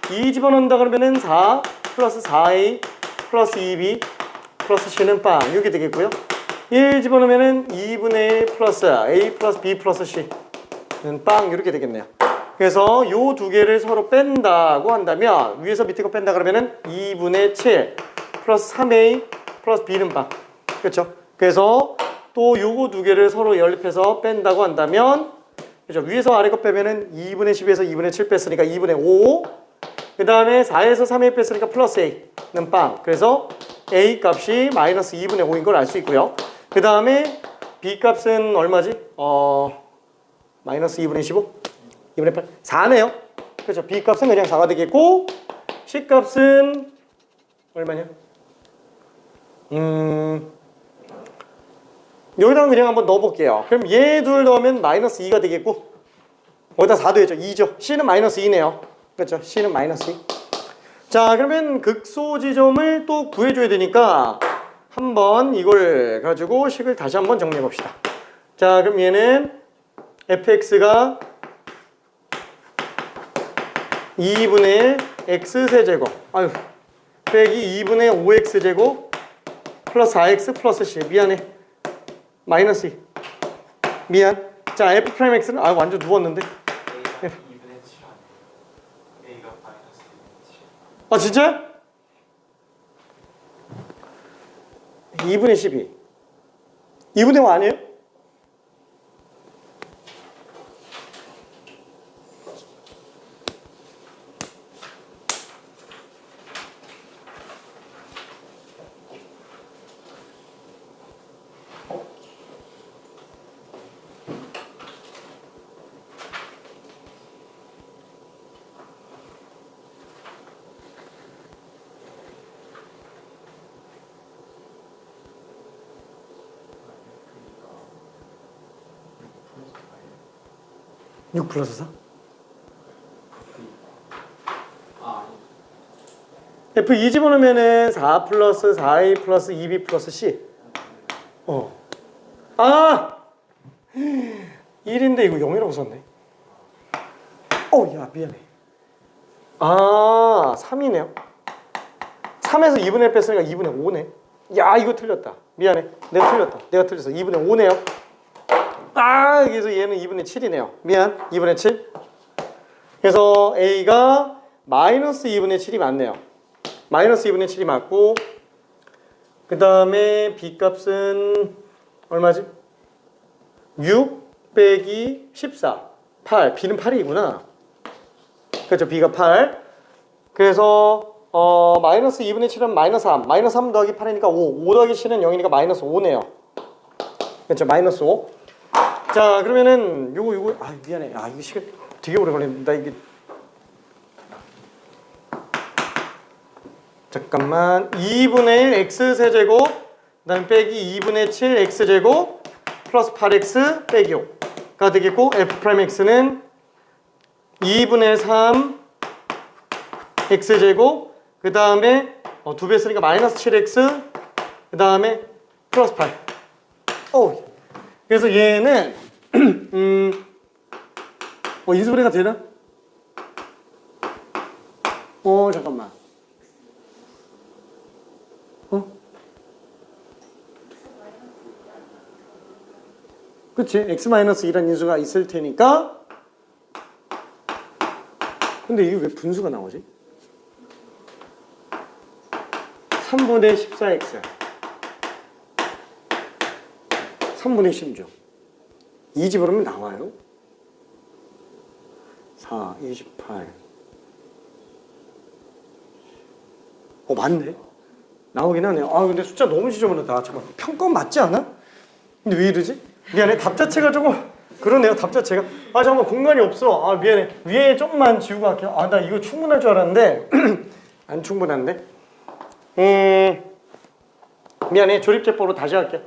2 집어넣는다 그러면은 4 플러스 4A 플러스 2B 플러스 C는 빵 요게 되겠고요. 1 집어넣으면은 2분의 1 플러스 A 플러스 B 플러스 C는 빵 이렇게 되겠네요. 그래서 요 두 개를 서로 뺀다고 한다면 위에서 밑에 거 뺀다 그러면은 2분의 7 플러스 3a 플러스 b는 빵. 그렇죠? 그래서 또 요거 두 개를 서로 연립해서 뺀다고 한다면, 그죠? 위에서 아래 거 빼면은 2분의 10에서 2분의 7 뺐으니까 2분의 5. 그 다음에 4에서 3a 뺐으니까 플러스 a는 빵. 그래서 a 값이 마이너스 2분의 5인 걸 알 수 있고요. 그 다음에 b 값은 얼마지? 마이너스 2분의 15? 2분의 8? 4네요. 그렇죠? b 값은 그냥 4가 되겠고, c 값은 얼마냐? 여기다가 그냥 한번 넣어볼게요. 그럼 얘 둘 넣으면 마이너스 2가 되겠고, 거기다 4 더해죠. 2죠. c는 마이너스 2네요. 그렇죠? c는 마이너스 2. 자, 그러면 극소 지점을 또 구해줘야 되니까 한번 이걸 가지고 식을 다시 한번 정리해 봅시다. 자, 그럼 얘는 fx가 2분의 1 x세제곱, 아유, 빼기 2분의 5x제곱 플러스 4x 플러스 c. 미안해. 마이너스 2. 미안. 자, f'x는 완전 누웠는데. A가 2분의 7 아니에요? A가 마이너스 2분의 7. 아, 진짜? 2분의 12. 2분의 5 아니에요? 그러니까 6 플러스 4? F2 집어넣으면은 4 플러스 4a 플러스 2b 플러스 c. 아! 1인데 이거 0이라고 썼네. 야, 미안해. 3이네요. 3에서 2분의 1 뺐으니까 2분의 5네. 야, 이거 틀렸다. 미안해. 내가 틀렸다. 내가 틀렸어. 2분의 5네요. 여기서 얘는 2분의 7이네요. 미안. 2분의 7. 그래서 A가 마이너스 2분의 7이 맞네요. 마이너스 2분의 7이 맞고, 그 다음에 B 값은 얼마지? 6 빼기 14. 8. B는 8이구나. 그렇죠. B가 8. 그래서 마이너스 2분의 7은 마이너스 3. 마이너스 3 더하기 8이니까 5. 5 더하기 7은 0이니까 마이너스 5네요. 그렇죠. 마이너스 5. 자, 그러면은 요거 미안해. 이거 시간 되게 오래 걸린다. 이게 잠깐만. 2분의 1 x세제곱 그다음에 빼기 2분의 7 x제곱 플러스 8x 빼기 5가 되겠고, f'x는 2분의 3 x제곱 그 다음에 2배 쓰니까 마이너스 7x 그 다음에 플러스 8. 그래서 얘는 인수분해가 되나? 잠깐만. 그치? x-2라는 인수가 있을 테니까. 근데 이게 왜 분수가 나오지? 3분의 14x 3분의 16 2 집어넣으면 나와요. 4, 28 맞네. 나오긴 하네요. 근데 숫자 너무 지저분하다. 잠깐만, 평가는 맞지 않아? 근데 왜 이러지? 미안해. 답 자체가 조금 그러네요. 답 자체가. 잠깐만, 공간이 없어. 미안해. 위에 조금만 지우고 할게요. 나 이거 충분할 줄 알았는데 안 충분한데. 미안해. 조립제법으로 다시 할게.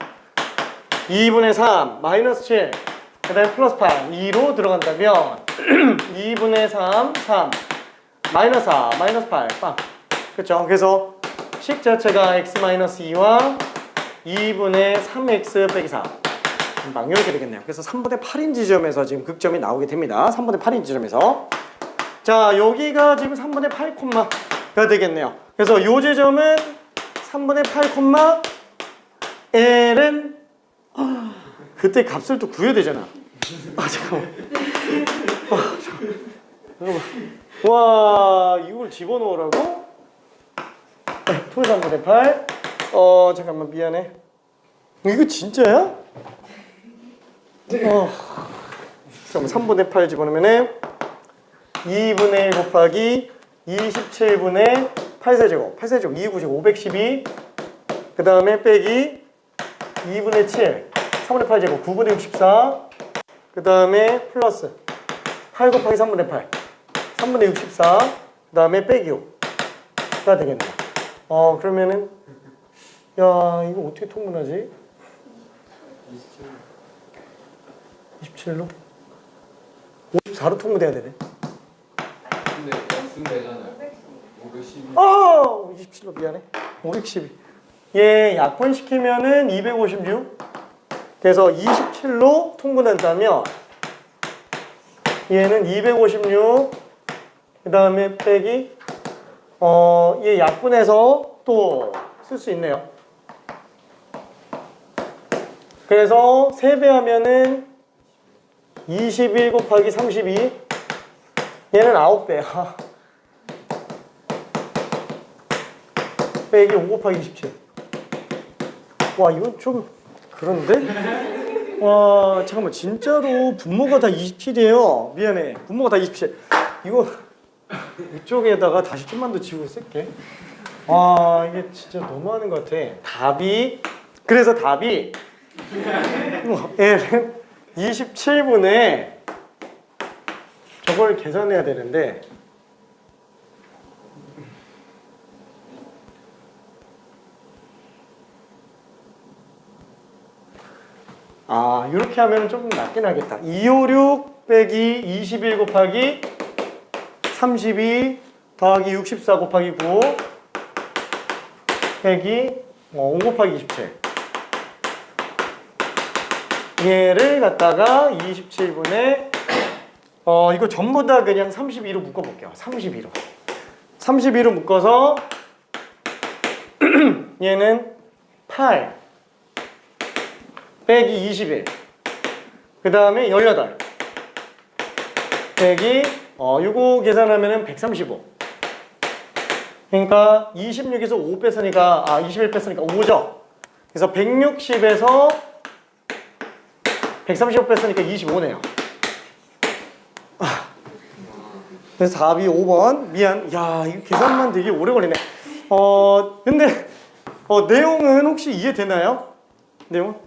2분의 3 마이너스 7 그 다음에 플러스 8 2로 들어간다면 2분의 3 3 마이너스 4 마이너스 8 빵. 그쵸? 그래서 식 자체가 x-2와 2분의 3x 빼기 4 금방 이렇게 되겠네요. 그래서 3분의 8인 지점에서 지금 극점이 나오게 됩니다. 3분의 8인 지점에서. 자, 여기가 지금 3분의 8 콤마가 되겠네요. 그래서 이 지점은 3분의 8 콤마 L은 그때 값을 또 구해야 되잖아. 잠깐만. 잠깐만. 와, 이걸 집어넣으라고? 풀 3분의 8. 잠깐만 미안해. 이거 진짜야? 잠깐만 3분의 8 집어넣으면은 2분의 1 곱하기 27분의 8세제곱 8세제곱 2, 9, 512. 그 다음에 빼기 2분의 7 3분의 8제곱 9분의 64. 그 다음에 플러스 8 곱하기 3분의 8 3분의 64. 그 다음에 빼기 5가 되겠네. 그러면은 야 이거 어떻게 통분하지? 27로? 54로 통분해야 되네. 근데 무슨 되잖아요. 512. 27로 미안해. 512. 얘 약분시키면은 256. 그래서 27로 통분한다면 얘는 256. 그 다음에 빼기 얘 약분해서 또 쓸 수 있네요. 그래서 3배 하면은 21 곱하기 32. 얘는 9배야. 빼기 5 곱하기 27. 와 이건 좀 그런데? 와 잠깐만 진짜로 분모가 다 27이에요. 미안해. 분모가 다 27. 이거 이쪽에다가 다시 좀만 더 지우고 쓸게. 와 이게 진짜 너무하는 것 같아. 그래서 답이 얘는 27분에 저걸 계산해야 되는데 이렇게 하면 좀 낫긴 하겠다. 256 빼기 21 곱하기 32 더하기 64 곱하기 9 빼기 5 곱하기 27. 얘를 갖다가 27분에 이거 전부 다 그냥 32로 묶어볼게요. 32로 묶어서 얘는 8 빼기 21. 그 다음에 18 빼기 이거 계산하면은 135. 그러니까 26에서 5 뺐으니까 21 뺐으니까 5죠. 그래서 160에서 135 뺐으니까 25네요. 그래서 답이 5번. 미안. 야, 이거 계산만 되게 오래 걸리네. 근데 내용은 혹시 이해되나요? 내용?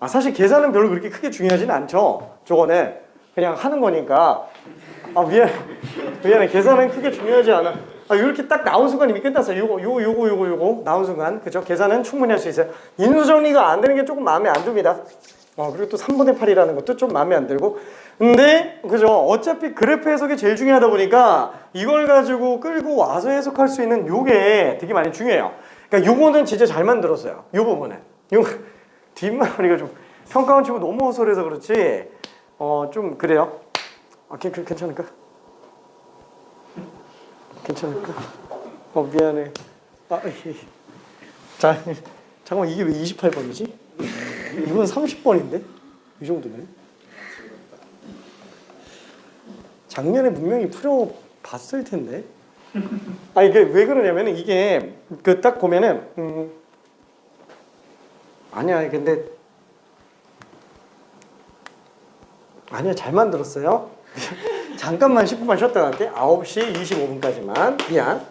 사실 계산은 별로 그렇게 크게 중요하진 않죠. 저거는 그냥 하는 거니까. 미안해. 계산은 크게 중요하지 않아. 이렇게 딱 나온 순간 이미 끝났어요. 요거 나온 순간. 그죠? 계산은 충분히 할 수 있어요. 인수정리가 안 되는 게 조금 마음에 안 듭니다. 그리고 또 3분의 8이라는 것도 좀 마음에 안 들고. 근데 그죠? 어차피 그래프 해석이 제일 중요하다 보니까 이걸 가지고 끌고 와서 해석할 수 있는 요게 되게 많이 중요해요. 그러니까 요거는 진짜 잘 만들었어요. 요 부분은. 요 뒷마무리가 좀 평가원 치고 너무 허술해서 그렇지. 좀 그래요. 괜찮을까? 괜찮을까? 미안해. 자, 잠깐만 이게 왜 28번이지? 이건 30번인데? 이 정도면? 작년에 분명히 풀어봤을 텐데. 이게 왜 그러냐면 이게 그 딱 보면은 근데 아니야 잘 만들었어요. 잠깐만 10분만 쉬었다 갈게. 9시 25분까지만. 미안.